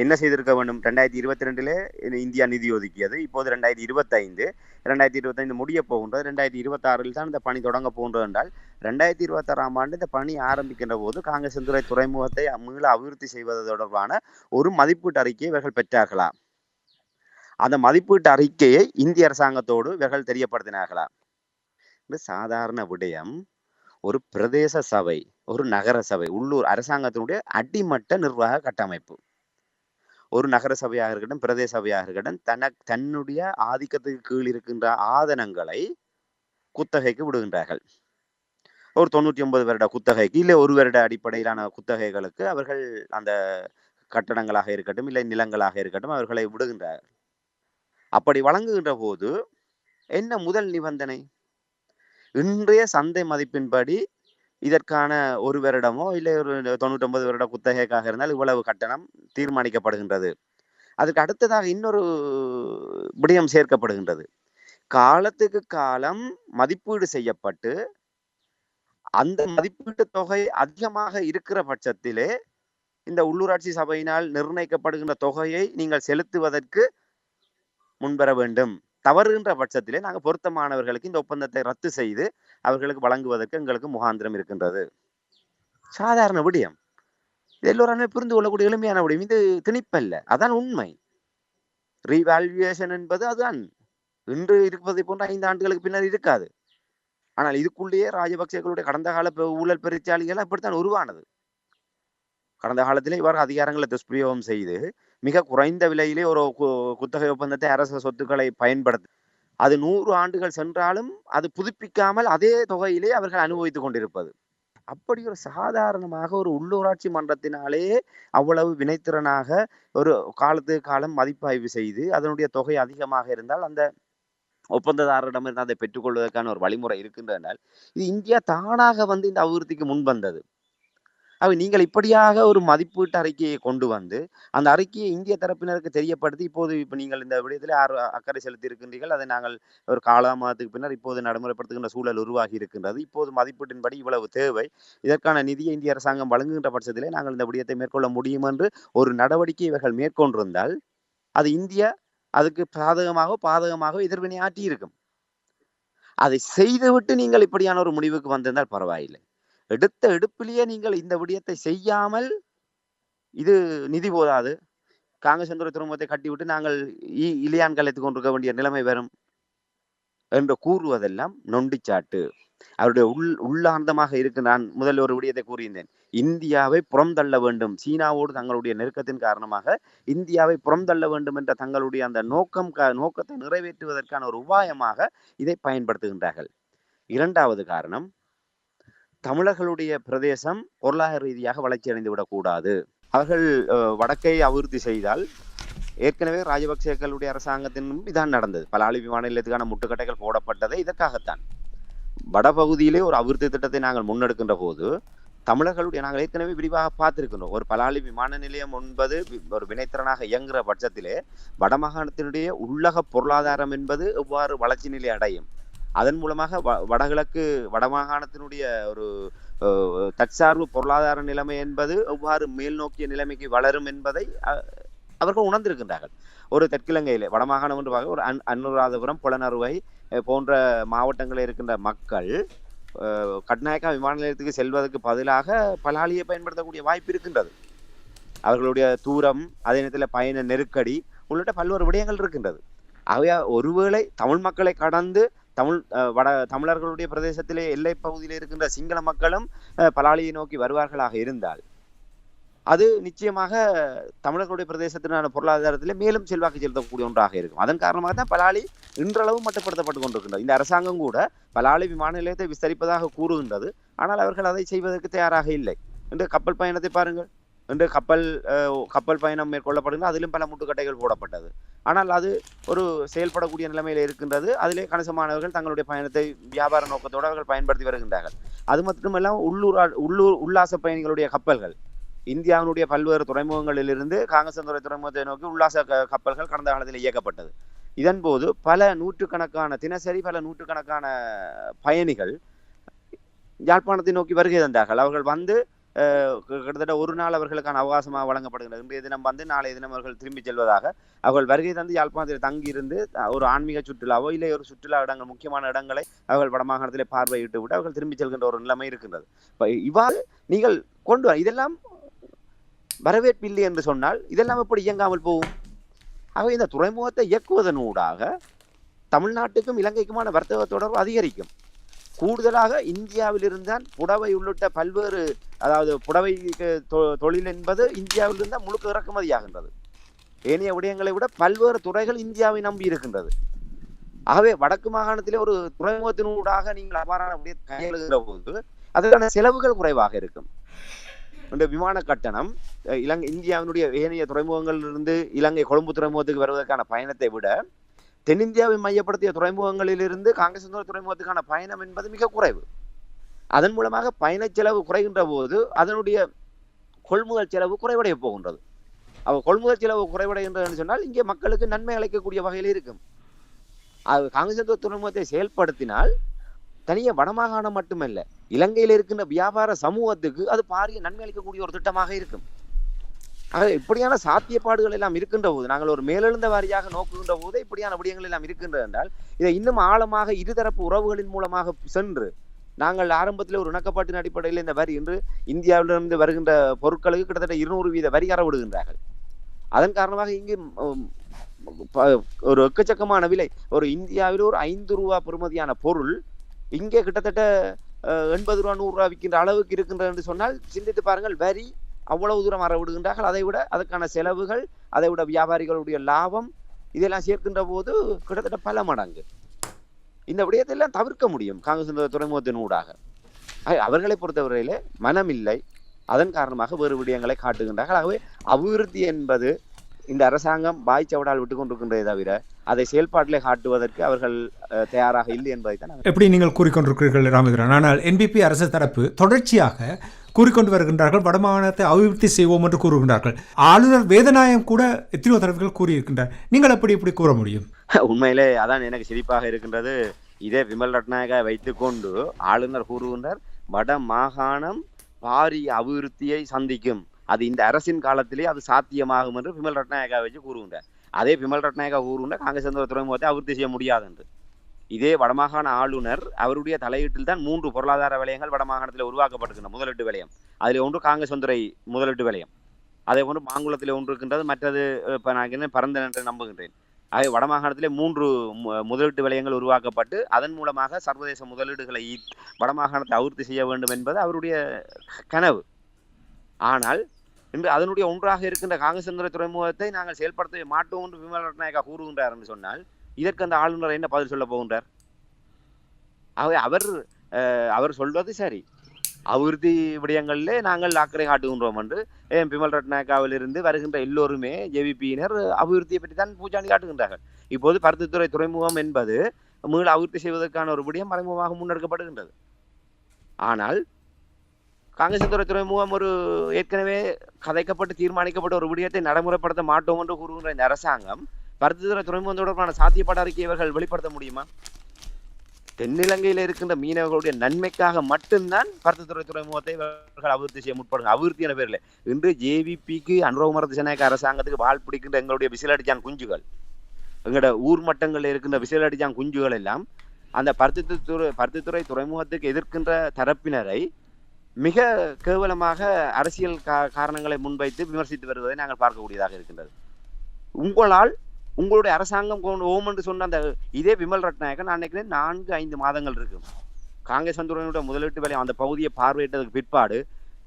என்ன செய்திருக்க வேண்டும்? 2022 இந்தியா நிதி ஒதுக்கியது, இப்போது 2025 முடிய போகின்றது. 2026 தான் இந்த பணி தொடங்க போகின்றது என்றால் 2026ஆம் ஆண்டு இந்த பணி ஆரம்பிக்கின்ற போது காங்கிரஸ் துறைமுகத்தை மீள அபிவிருத்தி செய்வது தொடர்பான ஒரு மதிப்பீட்டு அறிக்கையை இவர்கள் பெற்றார்களா? அந்த மதிப்பீட்டு அறிக்கையை இந்திய அரசாங்கத்தோடு இவர்கள் தெரியப்படுத்தினார்களா? இந்த சாதாரண விடயம். ஒரு பிரதேச சபை, ஒரு நகர சபை, உள்ளூர் அரசாங்கத்தினுடைய அடிமட்ட நிர்வாக கட்டமைப்பு. ஒரு நகர சபையாக இருக்கட்டும், பிரதேச சபையாக இருக்கட்டும், தன்னுடைய ஆதிக்கத்துக்கு கீழ் இருக்கின்ற ஆதனங்களை குத்தகைக்கு விடுகின்றார்கள். ஒரு 99 வருட குத்தகைக்கு இல்லை 1 வருட அடிப்படையிலான குத்தகைகளுக்கு அவர்கள் அந்த கட்டடங்களாக இருக்கட்டும் இல்லை நிலங்களாக இருக்கட்டும் அவர்களை விடுகின்றார்கள். அப்படி வழங்குகின்ற போது என்ன முதல் நிபந்தனை? இன்றைய சந்தை மதிப்பின்படி இதற்கான 1 வருடமோ இல்லை ஒரு 99 வருட குத்தகைக்காக இருந்தால் இவ்வளவு கட்டணம் தீர்மானிக்கப்படுகின்றது. அதுக்கு அடுத்ததாக இன்னொரு விடயம் சேர்க்கப்படுகின்றது. காலத்துக்கு காலம் மதிப்பீடு செய்யப்பட்டு அந்த மதிப்பீட்டு தொகை அதிகமாக இருக்கிற பட்சத்திலே இந்த உள்ளூராட்சி சபையினால் நிர்ணயிக்கப்படுகின்ற தொகையை நீங்கள் செலுத்துவதற்கு முன்வர வேண்டும். தவறுகின்ற பட்சத்திலே நாங்கள் பொருத்தமானவர்களுக்கு இந்த ஒப்பந்தத்தை ரத்து செய்து அவர்களுக்கு வழங்குவதற்கு எங்களுக்கு முகாந்திரம் இருக்கின்றது. சாதாரண விடயம். இது எல்லோருமே புரிந்து கொள்ளக்கூடிய எளிமையான விடயம். இது திணிப்பல்ல, அதான் உண்மை. ரீவால்யூவேஷன் என்பது அதுதான் இன்று இருப்பதை போன்ற 5 ஆண்டுகளுக்கு பின்னர் இருக்காது. ஆனால் இதுக்குள்ளேயே ராஜபக்சேக்களுடைய கடந்த கால ஊழல் பெருச்சாளிகள் அப்படித்தான் உருவானது. கடந்த காலத்திலே இவ்வாறு அதிகாரங்களை துஷ்பிரயோகம் செய்து மிக குறைந்த விலையிலே ஒரு குத்தகை ஒப்பந்தத்தை அரச சொத்துக்களை பயன்படுத்தி அது 100 ஆண்டுகள் சென்றாலும் அது புதுப்பிக்காமல் அதே தொகையிலே அவர்கள் அனுபவித்துக் கொண்டிருப்பது. அப்படி ஒரு சாதாரணமாக ஒரு உள்ளூராட்சி மன்றத்தினாலே அவ்வளவு வினைத்திறனாக ஒரு காலத்துக்கு காலம் மதிப்பாய்வு செய்து அதனுடைய தொகை அதிகமாக இருந்தால் அந்த ஒப்பந்ததாரரிடமிருந்து அதை பெற்றுக்கொள்வதற்கான ஒரு வழிமுறை இருக்கின்றனால் இது இந்தியா தானாக வந்து இந்த அபிவிருத்திக்கு முன் வந்தது. நீங்கள் இப்படியாக ஒரு மதிப்பீட்டு அறிக்கையை கொண்டு வந்து அந்த அறிக்கையை இந்திய தரப்பினருக்கு தெரியப்படுத்தி இப்ப நீங்கள் இந்த விடயத்தில் அக்கறை செலுத்தி இருக்கின்றீர்கள். அதை நாங்கள் ஒரு காலமாதத்துக்கு பின்னர் இப்போது நடைமுறைப்படுத்துகின்ற சூழல் உருவாகி இருக்கின்றது. இப்போது மதிப்பீட்டின்படி இவ்வளவு தேவை, இதற்கான நிதியை இந்திய அரசாங்கம் வழங்குகின்ற பட்சத்திலே நாங்கள் இந்த விடயத்தை மேற்கொள்ள முடியும் என்று ஒரு நடவடிக்கை இவர்கள் மேற்கொண்டிருந்தால் அது இந்தியா அதுக்கு பாதகமாக எதிர்வினை ஆற்றி இருக்கும். அதை செய்துவிட்டு நீங்கள் இப்படியான ஒரு முடிவுக்கு வந்திருந்தால் பரவாயில்லை. எடுத்த எடுப்பிலேயே நீங்கள் இந்த விடயத்தை செய்யாமல் இது நிதி போதாது, காங்கிரஸ் துறைமுகத்தை கட்டிவிட்டு நாங்கள் இலியான் கலைத்துக் கொண்டிருக்க வேண்டிய நிலைமை வரும் என்று கூறுவதெல்லாம் நொண்டிச்சாட்டு. அவருடைய உள்ளார்ந்தமாக இருக்கு. நான் முதல் ஒரு விடயத்தை கூறியிருந்தேன், இந்தியாவை புறம் தள்ள வேண்டும், சீனாவோடு தங்களுடைய நெருக்கத்தின் காரணமாக இந்தியாவை புறம் தள்ள வேண்டும் என்ற தங்களுடைய அந்த நோக்கத்தை நிறைவேற்றுவதற்கான ஒரு உபாயமாக இதை பயன்படுத்துகின்றார்கள். இரண்டாவது காரணம், தமிழர்களுடைய பிரதேசம் பொருளாதார ரீதியாக வளர்ச்சி அடைந்து விடக்கூடாது. அவர்கள் வடக்கை அபிவிருத்தி செய்தால், ஏற்கனவே ராஜபக்சேக்களுடைய அரசாங்கத்தினும் இதான் நடந்தது. பலாலி விமான நிலையத்துக்கான முட்டுக்கட்டைகள் போடப்பட்டதே இதற்காகத்தான். வடபகுதியிலே ஒரு அபிவிருத்தி திட்டத்தை நாங்கள் முன்னெடுக்கின்ற போது தமிழர்களுடைய நாங்கள் ஏற்கனவே விரிவாக பார்த்திருக்கின்றோம். ஒரு பலாலி விமான நிலையம் என்பது ஒரு வினைத்திறனாக இயங்குகிற பட்சத்திலே வடமாகாணத்தினுடைய உள்ளக பொருளாதாரம் என்பது எவ்வாறு வளர்ச்சி நிலை அடையும், அதன் மூலமாக வடகிழக்கு வடமாகாணத்தினுடைய ஒரு தற்சார்பு பொருளாதார நிலைமை என்பது எவ்வாறு மேல் நோக்கிய நிலைமைக்கு வளரும் என்பதை அவர்கள் உணர்ந்திருக்கின்றார்கள். ஒரு தெற்கிழங்கையிலே வடமாகாணம் என்று பார்க்க ஒரு அனுராதபுரம், புலனறுவை போன்ற மாவட்டங்களில் இருக்கின்ற மக்கள் கட்நாயக்கா விமான நிலையத்துக்கு செல்வதற்கு பதிலாக பலாலியை பயன்படுத்தக்கூடிய வாய்ப்பு இருக்கின்றது. அவர்களுடைய தூரம், அதே நேரத்தில் பயண நெருக்கடி உள்ளிட்ட பல்வேறு விடயங்கள் இருக்கின்றது. ஆகையா ஒருவேளை தமிழ் மக்களை கடந்து தமிழர்களுடைய பிரதேசத்திலே எல்லை பகுதியில் இருக்கின்ற சிங்கள மக்களும் பலாலியை நோக்கி வருவார்களாக இருந்தால் அது நிச்சயமாக தமிழர்களுடைய பிரதேசத்தினான பொருளாதாரத்திலே மேலும் செல்வாக்கு செலுத்தக்கூடிய ஒன்றாக இருக்கும். அதன் காரணமாக தான் பலாலி இன்றளவு மட்டுப்படுத்தப்பட்டு கொண்டிருக்கின்றது. இந்த அரசாங்கம் கூட பலாலி விமான நிலையத்தை விஸ்தரிப்பதாக கூறுகின்றது, ஆனால் அவர்கள் அதை செய்வதற்கு தயாராக இல்லை. என்று கப்பல் பயணத்தை பாருங்கள், என்று கப்பல் பயணம் மேற்கொள்ளப்படுகிறது, அதிலும் பல முட்டுக்கட்டைகள் போடப்பட்டது. ஆனால் அது ஒரு செயல்படக்கூடிய நிலைமையில் இருக்கின்றது. அதிலே கணிசமானவர்கள் தங்களுடைய பயணத்தை வியாபார நோக்கத்தோடு அவர்கள் பயன்படுத்தி வருகின்றார்கள். அது மட்டுமல்லாம் உல்லாச பயணிகளுடைய கப்பல்கள் இந்தியாவினுடைய பல்வேறு துறைமுகங்களிலிருந்து காங்கேசன்துறை துறைமுகத்தை நோக்கி உல்லாச கப்பல்கள் கடந்த காலத்தில் இயக்கப்பட்டது. இதன் போது தினசரி பல நூற்றுக்கணக்கான பயணிகள் யாழ்ப்பாணத்தை நோக்கி வருகை தந்தார்கள். அவர்கள் வந்து கிட்டத்தட்ட ஒரு நாள் அவர்களுக்கான அவகாசமாக வழங்கப்படுகின்றது. இன்றைய தினம் வந்து நாளைய தினம் அவர்கள் திரும்பி செல்வதாக அவர்கள் வருகை தந்து யாழ்ப்பாணத்தில் தங்கியிருந்து ஒரு ஆன்மீக சுற்றுலாவோ இல்லை ஒரு சுற்றுலா இடங்கள், முக்கியமான இடங்களை அவர்கள் வடமாகாணத்திலே பார்வையிட்டு விட்டு அவர்கள் திரும்பி செல்கின்ற ஒரு நிலைமை இருக்கின்றது. இவ்வாறு நீங்கள் கொண்டு இதெல்லாம் வரவேற்பில்லை என்று சொன்னால் இதெல்லாம் எப்படி இயங்காமல் போகும்? ஆகவே இந்த துறைமுகத்தை இயக்குவதனூடாக தமிழ்நாட்டுக்கும் இலங்கைக்குமான வர்த்தக தொடர்பு அதிகரிக்கும். கூடுதலாக இந்தியாவிலிருந்தான் புடவை உள்ளிட்ட பல்வேறு, அதாவது புடவை தொழில் என்பது இந்தியாவிலிருந்தான் முழுக்க இறக்குமதியாகின்றது. ஏனைய விடயங்களை விட பல்வேறு துறைகள் இந்தியாவை நம்பி இருக்கின்றது. ஆகவே வடக்கு மாகாணத்திலே ஒரு துறைமுகத்தினூடாக நீங்கள் அவ்வாறான விடயத்தை கையாளுகிற போது அதற்கான செலவுகள் குறைவாக இருக்கும். இந்த விமான கட்டணம் இந்தியாவினுடைய ஏனைய துறைமுகங்களிலிருந்து இலங்கை கொழும்பு துறைமுகத்துக்கு வருவதற்கான பயணத்தை விட தென்னிந்தியாவை மையப்படுத்திய துறைமுகங்களிலிருந்து காங்கேசன்துறை துறைமுகத்துக்கான பயணம் என்பது மிக குறைவு. அதன் மூலமாக பயண செலவு குறைகின்ற போது அதனுடைய கொள்முதல் செலவு குறைவடைய போகின்றது. கொள்முதல் செலவு குறைவடைகின்றது சொன்னால் இங்கே மக்களுக்கு நன்மை அளிக்கக்கூடிய வகையில் இருக்கும். காங்கேசன்துறை துறைமுகத்தை செயல்படுத்தினால் தனிய வடமாகாணம் மட்டுமல்ல, இலங்கையில் இருக்கின்ற வியாபார சமூகத்துக்கு அது பாரிய நன்மை அளிக்கக்கூடிய ஒரு திட்டமாக இருக்கும். ஆக இப்படியான சாத்தியப்பாடுகள் எல்லாம் இருக்கின்ற போது, நாங்கள் ஒரு மேலெழுந்த வாரியாக நோக்குகின்ற போது இப்படியான விடயங்கள் எல்லாம் இருக்கின்றது என்றால் இதை இன்னும் ஆழமாக இருதரப்பு உறவுகளின் மூலமாக சென்று நாங்கள் ஆரம்பத்தில் ஒரு இணக்கப்பாட்டின் அடிப்படையில் இந்த வரி இன்று இந்தியாவிலிருந்து வருகின்ற பொருட்களுக்கு கிட்டத்தட்ட 200% வரி அறவிடுகின்றார்கள். அதன் காரணமாக இங்கு ஒரு எக்கச்சக்கமான விலை, ஒரு இந்தியாவில் ஒரு 5 ரூபா பெறுமதியான பொருள் இங்கே கிட்டத்தட்ட 80 ரூபா 100 ரூபா விற்கின்ற அளவுக்கு இருக்கின்றது என்று சொன்னால் சிந்தித்து பாருங்கள். வரி அவ்வளவு தூரம் வர விடுகின்றார்கள். அதை விட அதற்கான செலவுகள், அதை விட வியாபாரிகளுடைய லாபம், இதெல்லாம் சேர்க்கின்ற போது கிட்டத்தட்ட பல மடங்கு. இந்த விடயத்தையெல்லாம் தவிர்க்க முடியும் காங்கிரஸ் துறைமுகத்தின் ஊடாக. அவர்களை பொறுத்தவரையிலே மனம் இல்லை, அதன் காரணமாக வேறு விடயங்களை காட்டுகின்றார்கள். ஆகவே அபிவிருத்தி என்பது இந்த அரசாங்கம் வாய்ச்சவடால் விட்டுக் கொண்டிருக்கின்றதை தவிர அதை செயல்பாட்டிலே காட்டுவதற்கு அவர்கள் தயாராக இல்லை என்பதை தான் எப்படி நீங்கள் கூறிக்கொண்டிருக்கிறீர்கள் ராமேந்திரன். ஆனால் என்பிபி அரசு தரப்பு தொடர்ச்சியாக கூறிக்கொண்டு வருகின்றார்கள், வடமாகாணத்தை அபிவிருத்தி செய்வோம் என்று கூறுகின்றார்கள். ஆளுநர் வேதநாயகம் கூட எத்தனையோ தரப்புகள் கூறியிருக்கின்றார். நீங்கள் எப்படி இப்படி கூற முடியும்? உண்மையிலே அதான் எனக்கு சிரிப்பாக இருக்கின்றது. இதே விமல் ரட்நாயகா வைத்துக்கொண்டு ஆளுநர் கூறுகின்றார், வட மாகாணம் பாரிய அபிவிருத்தியை சந்திக்கும், அது இந்த அரசின் காலத்திலே அது சாத்தியமாகும் என்று விமல் ரட்நாயகா வச்சு கூறுகின்றார். அதே விமல் ரட்நாயகா கூறுகின்ற காங்கிரஸ் துறைமுகத்தை அபிவிருத்தி செய்ய முடியாது என்று. இதே வடமாகாண ஆளுநர் அவருடைய தலையீட்டில் தான் 3 பொருளாதார வலயங்கள் வடமாகாணத்தில் உருவாக்கப்பட்டிருக்கின்ற முதலீட்டு வலயம். அதில் ஒன்று காங்கேசந்துறை முதலீட்டு வலயம், அதே போன்று மாங்குளத்தில் ஒன்று இருக்கின்றது, மற்றது இப்போ நான் பரந்தன் என்று நம்புகின்றேன். ஆகவே வடமாகாணத்திலே 3 முதலீட்டு வலயங்கள் உருவாக்கப்பட்டு அதன் மூலமாக சர்வதேச முதலீடுகளை வடமாகாணத்தை அபிவிருத்தி செய்ய வேண்டும் என்பது அவருடைய கனவு. ஆனால் இன்று அதனுடைய ஒன்றாக இருக்கின்ற காங்கேசந்துறை துறைமுகத்தை நாங்கள் செயல்படுத்த மாட்டோம் என்று விமல் ரட்நாயகா கூறுகின்றார் என்று சொன்னால் இதற்கு அந்த ஆளுநர் என்ன பதில் சொல்ல போகின்றார்? ஆகவே அவர் சொல்வது சரி, அபிவிருத்தி விடயங்களிலே நாங்கள் அக்கறை காட்டுகின்றோம் என்று விமல் ரட்நாயக்காவிலிருந்து வருகின்ற எல்லோருமே ஜேவிபியினர் அபிவிருத்தியை பற்றி தான் பூஜாணி காட்டுகின்றார்கள். இப்போது பருத்தித்துறை துறைமுகம் என்பது மீள அபிவிருத்தி செய்வதற்கான ஒரு விடயம் மறைமுகமாக முன்னெடுக்கப்படுகின்றது. ஆனால் காங்கேசந்துறை துறைமுகம் ஒரு ஏற்கனவே கதைக்கப்பட்டு தீர்மானிக்கப்பட்ட ஒரு விடயத்தை நடைமுறைப்படுத்த மாட்டோம் என்று கூறுகின்ற இந்த அரசாங்கம் பருத்தித்துறை துறைமுகம் தொடர்பான சாத்தியப்பாடு அறிக்கையை இவர்கள் வெளிப்படுத்த முடியுமா? தென்னிலங்கையில் இருக்கின்ற மீனவர்களுடைய நன்மைக்காக மட்டும்தான் பருத்தித்துறை துறைமுகத்தை இவர்கள் அபிவிருத்தி செய்ய முற்படுங்க. அபிவிருத்தி என பேரில் இன்று ஜேவிபிக்கு அனுரகுமார திசாநாயக்க அரசாங்கத்துக்கு வாழ் பிடிக்கின்ற எங்களுடைய விசிலடிச்சான் குஞ்சுகள், எங்களோட ஊர் மட்டங்களில் இருக்கின்ற விசிலடிச்சான் குஞ்சுகள் எல்லாம் அந்த பருத்தித்துறை துறைமுகத்துக்கு எதிர்க்கின்ற தரப்பினரை மிக கேவலமாக அரசியல் காரணங்களை முன்வைத்து விமர்சித்து வருவதை நாங்கள் பார்க்கக்கூடியதாக இருக்கின்றது. உங்களுடைய அரசாங்கம் ஓம் என்று சொன்ன அந்த இதே விமல் ரட்நாயகன் நான் நினைக்கிறேன் 4-5 மாதங்கள் இருக்கும் காங்கேசந்துறையினுடைய முதலீட்டு வலயம் அந்த பகுதியை பார்வையிட்டதுக்கு பிற்பாடு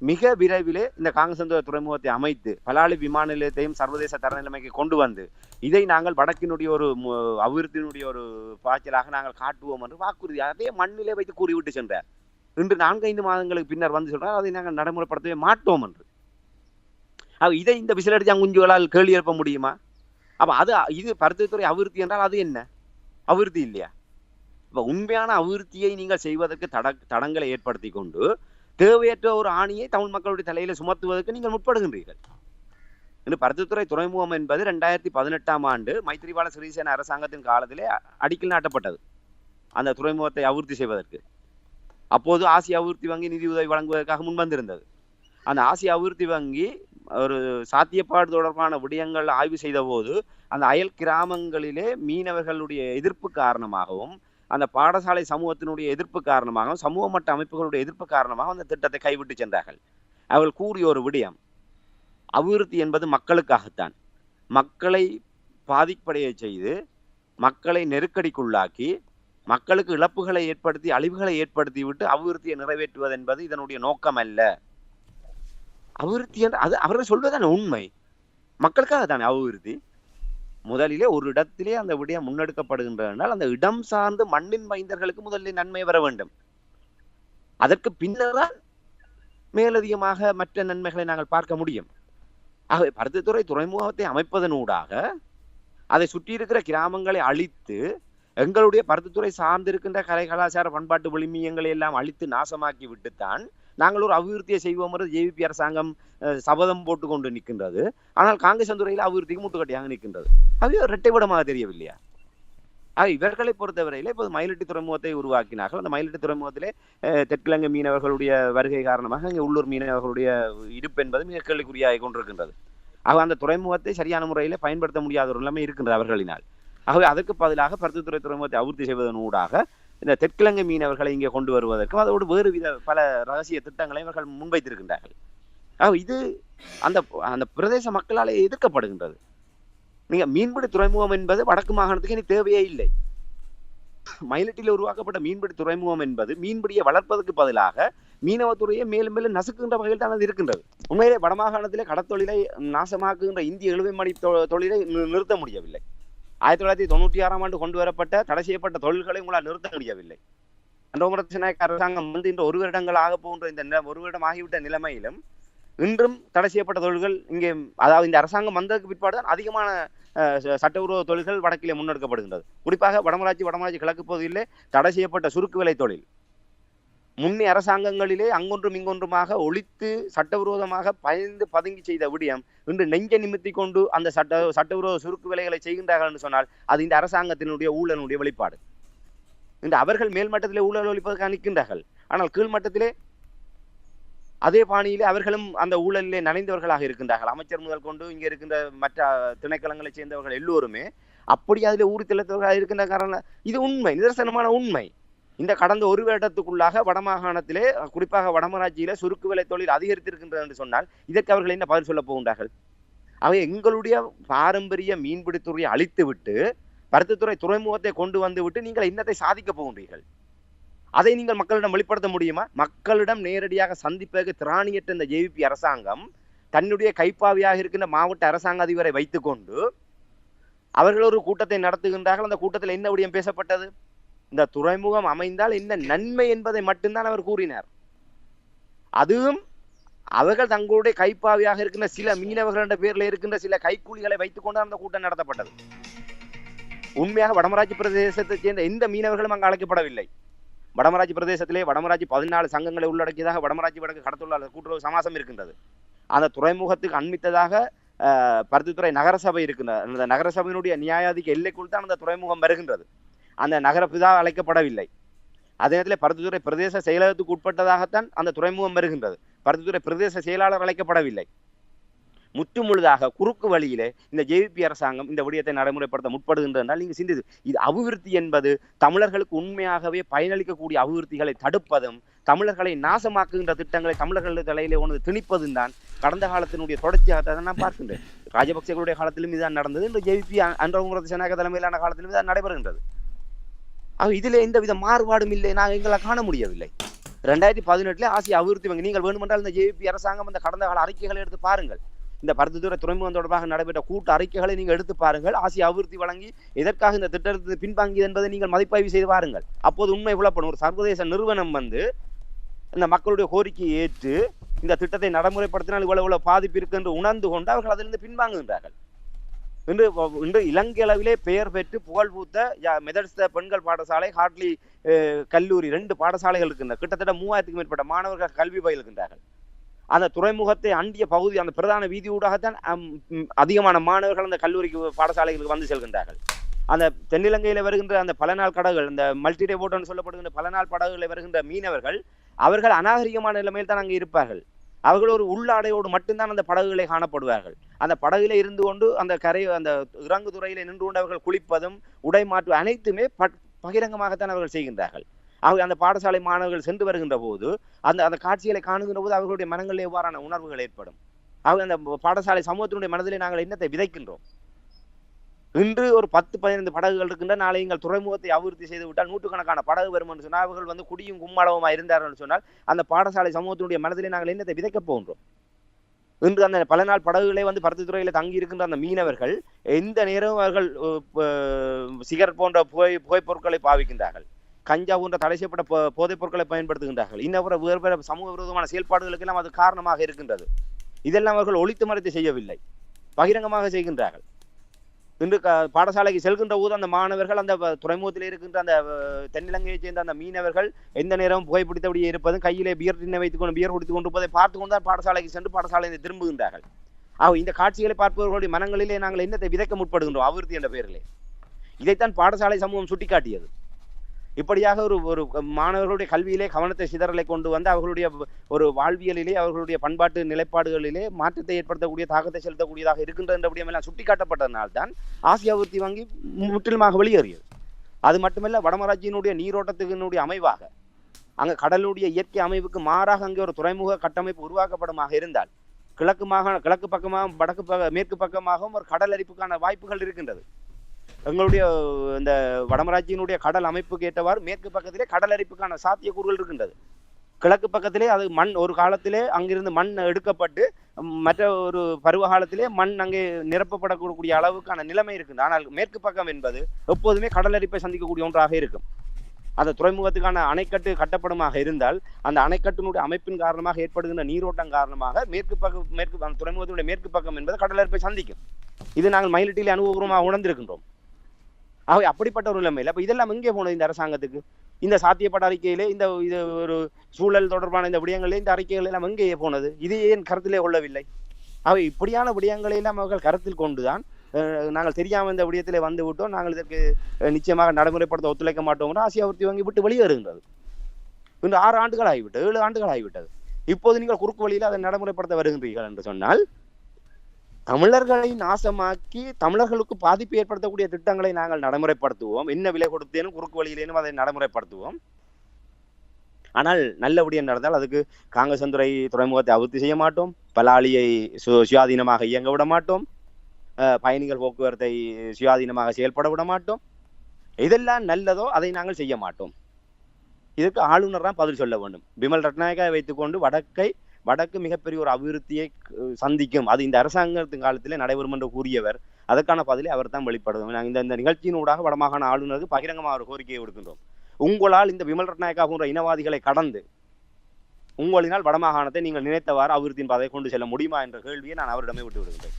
மிக விரைவிலே இந்த காங்கேசந்துறை துறைமுகத்தை அமைத்து பலாலி விமான நிலையத்தையும் சர்வதேச தரநிலைமைக்கு கொண்டு வந்து இதை நாங்கள் வடக்கினுடைய ஒரு அபிவிருத்தியினுடைய ஒரு பாய்ச்சலாக நாங்கள் காட்டுவோம் என்று வாக்குறுதி அதே மண்ணிலே வைத்து கூறிவிட்டு சென்றார். இன்று 4-5 மாதங்களுக்கு பின்னர் வந்து சொல்றார் அதை நாங்கள் நடைமுறைப்படுத்தவே மாட்டோம் என்று. இதை இந்த விசிலடிச்சான் குஞ்சுகளால் கேள்வி எழுப்ப முடியுமா? அப்ப இது பருத்தித்துறை அபிவிருத்தி என்றால் அது என்ன அபிவிருத்தி இல்லையா? இப்ப உண்மையான அபிவிருத்தியை நீங்கள் செய்வதற்கு தடங்களை ஏற்படுத்தி கொண்டு தேவையற்ற ஒரு ஆணியை தமிழ் மக்களுடைய தலையில சுமத்துவதற்கு நீங்கள் முற்படுகின்றீர்கள். இன்று பருத்தித்துறை துறைமுகம் என்பது 2018ஆம் ஆண்டு மைத்திரிபால சிறிசேன அரசாங்கத்தின் காலத்திலே அடிக்கல் நாட்டப்பட்டது அந்த துறைமுகத்தை அபிவிருத்தி செய்வதற்கு. அப்போது ஆசிய அபிவிருத்தி வங்கி நிதி உதவி வழங்குவதற்காக முன்வந்திருந்தது. அந்த ஆசிய அபிவிருத்தி வங்கி ஒரு சாத்தியப்பாடு தொடர்பான விடயங்கள் ஆய்வு செய்த போது அந்த அயல் கிராமங்களிலே மீனவர்களுடைய எதிர்ப்பு காரணமாகவும் அந்த பாடசாலை சமூகத்தினுடைய எதிர்ப்பு காரணமாகவும் சமூக மட்ட அமைப்புகளுடைய எதிர்ப்பு காரணமாக அந்த திட்டத்தை கைவிட்டு சென்றார்கள். அவர்கள் கூறிய ஒரு விடயம், அபிவிருத்தி என்பது மக்களுக்காகத்தான், மக்களை பாதிப்படைய செய்து மக்களை நெருக்கடிக்குள்ளாக்கி மக்களுக்கு இழப்புகளை ஏற்படுத்தி அழிவுகளை ஏற்படுத்தி விட்டு அபிவிருத்தியை நிறைவேற்றுவது என்பது இதனுடைய நோக்கம் அல்ல. அபிவிருத்தி என்று அது அவர்கள் சொல்வதான உண்மை, மக்களுக்காக தானே அபிவிருத்தி. முதலிலே ஒரு இடத்திலே அந்த விடயம் முன்னெடுக்கப்படுகின்றனால் அந்த இடம் சார்ந்து மண்ணின் மைந்தர்களுக்கு முதலில் நன்மை வர வேண்டும். அதற்கு பின்னர்தான் மேலதிகமாக மற்ற நன்மைகளை நாங்கள் பார்க்க முடியும். ஆகவே பருத்தித்துறை துறைமுகத்தை அமைப்பதனூடாக அதை சுற்றி இருக்கிற கிராமங்களை அழித்து எங்களுடைய பருத்தித்துறை சார்ந்திருக்கின்ற கலை கலாச்சார பண்பாட்டு விளிமியங்களை எல்லாம் அழித்து நாசமாக்கி விட்டுத்தான் நாங்கள் ஒரு அபிவிருத்தியை செய்வோம் என்று ஜேவிபி அரசாங்கம் சபதம் போட்டு கொண்டு நிற்கின்றது. ஆனால் காங்கேசந்துறையில் அபிவிருத்திக்கு முட்டுக்கட்டியாக நிற்கின்றது. அது இரட்டை விடமாக தெரியவில்லையா? இவர்களை பொறுத்தவரையிலே இப்போது மயிலட்டி துறைமுகத்தை உருவாக்கினார்கள். அந்த மயிலட்டி துறைமுகத்திலே தெற்கிழங்கை மீனவர்களுடைய வருகை காரணமாக இங்கே உள்ளூர் மீனவர்களுடைய இருப்பு என்பது மிக கேள்விக்குறியாக கொண்டிருக்கின்றது. அந்த துறைமுகத்தை சரியான முறையில் பயன்படுத்த முடியாத ஒரு நிலைமை இருக்கின்றது அவர்களினால். ஆகவே அதற்கு பதிலாக பருத்தித்துறை துறைமுகத்தை அபிவிருத்தி செய்வதன் ஊடாக இந்த தெற்கிழங்கை மீனவர்களை இங்கே கொண்டு வருவதற்கும் அதோடு வேறு வித பல ரகசிய திட்டங்களை இவர்கள் முன்வைத்திருக்கின்றார்கள். இது அந்த பிரதேச மக்களால் எதிர்க்கப்படுகின்றது. நீங்க மீன்பிடி துறைமுகம் என்பது வடக்கு மாகாணத்துக்கு இனி தேவையே இல்லை. மயிலட்டியில் உருவாக்கப்பட்ட மீன்பிடி துறைமுகம் என்பது மீன்பிடியை வளர்ப்பதற்கு பதிலாக மீனவத்துறையை மேலும் மேலும் நசுக்குகின்ற வகையில் தான் அது இருக்கின்றது. உண்மையிலே வடமாகாணத்திலே கடற்தொழிலை நாசமாக்குகின்ற இந்திய இழுவைமணி தொழிலை நிறுத்த முடியவில்லை. 1996 கொண்டு வரப்பட்ட தடை செய்யப்பட்ட தொழில்களை உங்களால் நிறுத்த முடியவில்லை. அன்றோமரசநாயக்க அரசாங்கம் வந்து இன்று 1 வருடங்கள் ஆக போகின்ற இந்த 1 வருடம் ஆகிவிட்ட நிலைமையிலும் இன்றும் தடை செய்யப்பட்ட தொழில்கள் இங்கே, அதாவது இந்த அரசாங்கம் வந்ததுக்கு பிற்பாடு தான் அதிகமான சட்டவிரோத தொழில்கள் வடக்கிலே முன்னெடுக்கப்படுகின்றது. குறிப்பாக வடமராட்சி கிழக்கு பகுதியிலே தடை செய்யப்பட்ட சுருக்கு விலை தொழில் முன்னே அரசாங்கங்களிலே அங்கொன்றும் இங்கொன்றுமாக ஒழித்து சட்டவிரோதமாக பயந்து பதுங்கி செய்த விடயம் இன்று நெஞ்ச நிமித்தி கொண்டு அந்த சட்டவிரோத சுருக்கு விலைகளை செய்கின்றார்கள் என்று சொன்னால் அது இந்த அரசாங்கத்தினுடைய ஊழலுடைய வெளிப்பாடு. இன்று அவர்கள் மேல்மட்டத்திலே ஊழல் ஒழிப்பதற்காக நிற்கின்றார்கள். ஆனால் கீழ்மட்டத்திலே அதே பாணியிலே அவர்களும் அந்த ஊழலிலே நனைந்தவர்களாக இருக்கின்றார்கள். அமைச்சர் முதல் கொண்டு இங்கே இருக்கின்ற மற்ற திணைக்களங்களை சேர்ந்தவர்கள் எல்லோருமே அப்படி அதில் ஊறி திளைத்தவர்களாக இருக்கின்ற காரணம் இது உண்மை, நிதர்சனமான உண்மை. இந்த கடந்த 1 வருடத்துக்குள்ளாக வடமாகாணத்திலே குறிப்பாக வடமராட்சியிலே சுருக்கு விலை தொழில் அதிகரித்திருக்கின்றது என்று சொன்னால் இதற்கு அவர்கள் என்ன பதில் சொல்ல போகின்றார்கள்? அவை எங்களுடைய பாரம்பரிய மீன்பிடித்துறையை அழித்துவிட்டு பருத்தித்துறை துறைமுகத்தை கொண்டு வந்து விட்டு நீங்கள் இன்னத்தை சாதிக்க போகின்றீர்கள். அதை நீங்கள் மக்களிடம் வெளிப்படுத்த முடியுமா? மக்களிடம் நேரடியாக சந்திப்பதற்கு திராணியற்ற இந்த ஜேவிபி அரசாங்கம் தன்னுடைய கைப்பாவியாக இருக்கின்ற மாவட்ட அரசாங்க அதிபரை வைத்துக்கொண்டு அவர்கள் ஒரு கூட்டத்தை நடத்துகின்றார்கள். அந்த கூட்டத்தில் என்ன விடயம் பேசப்பட்டது? இந்த துறைமுகம் அமைந்தால் என்ன நன்மை என்பதை மட்டும்தான் அவர் கூறினார். அதுவும் அவர்கள் தங்களுடைய கைப்பாவியாக இருக்கின்ற சில மீனவர்கள் என்ற பேரில் இருக்கின்ற சில கைக்கூலிகளை வைத்துக் கொண்டு அந்த கூட்டம் நடத்தப்பட்டது. உண்மையாக வடமராட்சி பிரதேசத்தைச் சேர்ந்த எந்த மீனவர்களும் அங்கு அழைக்கப்படவில்லை. வடமராட்சி பிரதேசத்திலே வடமராட்சி 14 சங்கங்களை உள்ளடக்கியதாக வடமராட்சி வடக்கு கடத்தொழிலாளர் கூட்டுறவு சமாசம் இருக்கின்றது. அந்த துறைமுகத்துக்கு அண்மித்ததாக பருத்தித்துறை நகரசபை இருக்கின்றது. அந்த நகரசபையினுடைய நியாயாதிக்க எல்லைக்குள் தான் அந்த துறைமுகம் வருகின்றது. அந்த நகரபிதா அழைக்கப்படவில்லை. அதே நேரத்தில் பருத்தித்துறை பிரதேச செயலகத்துக்கு உட்பட்டதாகத்தான் அந்த துறைமுகம் வருகின்றது. பருத்தித்துறை பிரதேச செயலாளர் அழைக்கப்படவில்லை. முற்றுமுழுதாக குறுக்கு வழியிலே இந்த ஜேவிபி அரசாங்கம் இந்த விடயத்தை நடைமுறைப்படுத்த முற்படுகின்றனால் நீங்கள் சிந்தித்து இது அபிவிருத்தி என்பது தமிழர்களுக்கு உண்மையாகவே பயனளிக்கக்கூடிய அபிவிருத்திகளை தடுப்பதும் தமிழர்களை நாசமாக்குகின்ற திட்டங்களை தமிழர்களுடைய தலையிலே ஒன்று திணிப்பதும் தான் கடந்த காலத்தினுடைய தொடர்ச்சியாக நான் பார்க்கின்றேன். ராஜபக்சேகளுடைய காலத்திலும் இதுதான் நடந்தது. இந்த ஜேவிபி அன்றகுமரசநாயக்க தலைமையிலான காலத்திலும் இதுதான் நடைபெறுகின்றது. இதில் எந்தவித மாறுபாடும் இல்லை, நாங்கள் எங்களை காண முடியவில்லை. 2018 ஆசிய அபிவிருத்தி வங்கி, நீங்கள் வேண்டுமென்றால் இந்த ஜேவிபி அரசாங்கம் அந்த கடந்த கால அறிக்கைகளை எடுத்து பாருங்கள். இந்த பருத்தித்துறை துறைமுகம் தொடர்பாக நடைபெற்ற கூட்டு அறிக்கைகளை நீங்கள் எடுத்து பாருங்கள். ஆசிய அபிவிருத்தி வழங்கி எதற்காக இந்த திட்டத்தை பின்வாங்கியது என்பதை நீங்கள் மதிப்பாய்வு செய்து பாருங்கள். அப்போது உண்மை புலப்படும். ஒரு சர்வதேச நிறுவனம் வந்து இந்த மக்களுடைய கோரிக்கையை ஏற்று இந்த திட்டத்தை நடைமுறைப்படுத்தினால் இவ்வளவு பாதிப்பு இருக்கு என்று உணர்ந்து கொண்டு அவர்கள் அதிலிருந்து பின்வாங்குகின்றார்கள். இன்று இலங்கை அளவிலே பெயர் பெற்று புகழ் பூத்த மெதடிஸ்த பெண்கள் பாடசாலை, ஹார்ட்லி கல்லூரி 2 பாடசாலைகள் இருக்கின்றன. கிட்டத்தட்ட 3000க்கும் மேற்பட்ட மாணவர்கள் கல்வி பயில்கின்றார்கள். அந்த துறைமுகத்தை அண்டிய பகுதி அந்த பிரதான வீதியூடாகத்தான் அதிகமான மாணவர்கள் அந்த கல்லூரிக்கு பாடசாலைகளுக்கு வந்து செல்கின்றார்கள். அந்த தென்னிலங்கையில் வருகின்ற அந்த பல நாள் படகுகள், இந்த மல்டிடே போட் சொல்லப்படுகின்ற பல நாள் படகுகளில் வருகின்ற மீனவர்கள் அவர்கள் அநாகரிகமான நிலைமையில் தான் அங்கே இருப்பார்கள். அவர்கள் ஒரு உள்ளாடையோடு மட்டும்தான் அந்த படகுகளை காணப்படுவார்கள். அந்த படகுல இருந்து கொண்டு அந்த அந்த இறங்கு துறையில நின்று கொண்டு அவர்கள் குளிப்பதும் உடை மாற்று அனைத்துமே பகிரங்கமாகத்தான் அவர்கள் செய்கின்றார்கள். அந்த பாடசாலை மாணவர்கள் சென்று வருகின்ற போது அந்த காட்சிகளை காணுகின்ற போது அவர்களுடைய மனங்களில் எவ்வாறான உணர்வுகள் ஏற்படும்? அந்த பாடசாலை சமூகத்தினுடைய மனதிலே நாங்கள் என்னத்தை விதைக்கின்றோம்? இன்று ஒரு 10-15 படகுகள் இருக்கின்ற, நாளை எங்கள் துறைமுகத்தை அபிவிருத்தி செய்து விட்டால் 100கணக்கான படகு வரும் என்று சொன்னால் அவர்கள் வந்து குடியும் கும்மாளவுமா இருந்தார்கள் சொன்னால் அந்த பாடசாலை சமூகத்தினுடைய மனதிலே நாங்கள் என்னத்தை விதைக்கப் போகின்றோம்? இன்று அந்த பல நாள் படகுகளை வந்து பருத்தித்துறையில தங்கி இருக்கின்ற அந்த மீனவர்கள் எந்த நேரமும் அவர்கள் சிகரெட் போன்ற புகைப்பொருட்களை பாவிக்கின்றார்கள். கஞ்சா போன்ற தடை செய்யப்பட்ட போதைப் பொருட்களை பயன்படுத்துகின்றார்கள். இன்னும் வேறு சமூக விரோதமான செயல்பாடுகளுக்கு எல்லாம் அது காரணமாக இருக்கின்றது. இதெல்லாம் அவர்கள் ஒழித்து மறைத்து செய்யவில்லை, பகிரங்கமாக செய்கின்றார்கள். இன்று பாடசாலைக்கு செல்கின்ற போது அந்த மாணவர்கள் அந்த துறைமுகத்தில் இருக்கின்ற அந்த தென்னிலங்கையை சேர்ந்த அந்த மீனவர்கள் எந்த நேரமும் புகைப்பிடித்தபடியே இருப்பதும் கையிலே பியர் டின்னை வைத்துக்கொண்டு பியர் குடித்துக் கொண்டு இருப்பதை பார்த்து கொண்டு தான் பாடசாலைக்கு சென்று பாடசாலையை திரும்புகின்றார்கள். இந்த காட்சிகளை பார்ப்பவர்களுடைய மனங்களிலே நாங்கள் என்னத்தை விதைக்க முற்படுகின்றோம் அபிவிருத்தி என்ற பெயரிலே? இதைத்தான் பாடசாலை சமூகம் சுட்டிக்காட்டியது. இப்படியாக ஒரு மாணவர்களுடைய கல்வியிலே கவனத்தை சிதறலை கொண்டு வந்து அவர்களுடைய ஒரு வாழ்வியலிலே அவர்களுடைய பண்பாட்டு நிலைப்பாடுகளிலே மாற்றத்தை ஏற்படுத்தக்கூடிய தாக்கத்தை செலுத்தக்கூடியதாக இருக்கின்றபடியெல்லாம் சுட்டிக்காட்டப்பட்டதனால்தான் ஆசிய அபிவிருத்தி வங்கி முற்றிலுமாக வெளியேறியது. அது மட்டுமல்ல, வடமராட்சியினுடைய நீரோட்டத்தினுடைய அமைவாக அங்கே கடலுடைய இயற்கை அமைவுக்கு மாறாக அங்கே ஒரு துறைமுக கட்டமைப்பு உருவாக்கப்படுமாக இருந்தால் கிழக்கு பக்கமாகவும் மேற்கு பக்கமாகவும் ஒரு கடல் அரிப்புக்கான வாய்ப்புகள் இருக்கின்றது. எங்களுடைய இந்த வடமராட்சியினுடைய கடல் அமைப்புக்கு ஏற்றவாறு மேற்கு பக்கத்திலே கடல் அரிப்புக்கான சாத்தியக்கூறுகள் இருக்கின்றது. கிழக்கு பக்கத்திலே அது மண் ஒரு காலத்திலே அங்கிருந்து மண் எடுக்கப்பட்டு மற்ற ஒரு பருவ காலத்திலே மண் அங்கே நிரப்பப்படக்கூடிய அளவுக்கான நிலைமை இருக்குது. ஆனால் மேற்கு பக்கம் என்பது எப்போதுமே கடலரிப்பை சந்திக்கக்கூடிய ஒன்றாக இருக்கும். அந்த துறைமுகத்துக்கான அணைக்கட்டு கட்டப்படுமாக இருந்தால் அந்த அணைக்கட்டினுடைய அமைப்பின் காரணமாக ஏற்படுகின்ற நீரோட்டம் காரணமாக மேற்கு அந்த துறைமுகத்தினுடைய மேற்கு பக்கம் என்பது கடலரிப்பை சந்திக்கும். இது நாங்கள் மயிலிட்டிலே அனுபவபூர்வமாக உணர்ந்திருக்கின்றோம். ஆகவே அப்படிப்பட்ட ஒரு நிலைமையில் அப்போ இதெல்லாம் எங்கே போனது இந்த அரசாங்கத்துக்கு? இந்த சாத்தியப்பட்ட அறிக்கையிலே இந்த இது ஒரு சூழல் தொடர்பான இந்த விடயங்களிலே இந்த அறிக்கைகள் எல்லாம் எங்கே போனது? இது ஏன் கருத்திலே கொள்ளவில்லை? ஆகவே இப்படியான விடயங்களை எல்லாம் அவர்கள் கருத்தில் கொண்டுதான் நாங்கள் தெரியாமல் இந்த விடயத்திலே வந்து விட்டோம், நாங்கள் இதற்கு நிச்சயமாக நடைமுறைப்படுத்த ஒத்துழைக்க மாட்டோம் ஆசியாவர்த்தி வங்கி விட்டு வெளியேறுகின்றது. இன்று 6 ஆண்டுகள் ஆகிவிட்டது, 7 ஆண்டுகள் ஆகிவிட்டது. இப்போது நீங்கள் குறுக்கு வழியில் அதை நடைமுறைப்படுத்த வருகின்றீர்கள் என்று சொன்னால் தமிழர்களை நாசமாக்கி தமிழர்களுக்கு பாதிப்பு ஏற்படுத்தக்கூடிய திட்டங்களை நாங்கள் நடைமுறைப்படுத்துவோம். என்ன விலை கொடுத்தேனும் குறுக்கு வழியிலேனும் அதை நடைமுறைப்படுத்துவோம். ஆனால் நல்லபடியாக நடந்தால் அதுக்கு காங்கேசந்துறை துறைமுகத்தை அபிவிருத்தி செய்ய மாட்டோம், பலாலியை சுயாதீனமாக இயங்க விட மாட்டோம், பயணிகள் போக்குவரத்தை சுயாதீனமாக செயல்பட விட மாட்டோம். இதெல்லாம் நல்லதோ அதை நாங்கள் செய்ய மாட்டோம். இதற்கு ஆளுநர் தான் பதில் சொல்ல வேண்டும். பிமல் ரட்நாயக்காவை வைத்துக்கொண்டு வடக்கு மிகப்பெரிய ஒரு அபிவிருத்தியை சந்திக்கும், அது இந்த அரசாங்கத்தின் காலத்திலே நடைபெறும் என்று கூறியவர். அதற்கான பதிலை அவர் தான் வெளிப்படுத்தும். நாங்கள் இந்த நிகழ்ச்சியினூடாக வடமாகாண ஆளுநருக்கு பகிரங்கமாக ஒரு கோரிக்கையை விடுக்கின்றோம். உங்களால் இந்த பிமல் ரட்நாயக்கா போன்ற இனவாதிகளை கடந்து உங்களினால் வடமாகாணத்தை நீங்கள் நினைத்தவாறு அபிவிருத்தியின் பாதையை கொண்டு செல்ல முடியுமா என்ற கேள்வியை நான் அவரிடமே விட்டு விடுகின்றேன்.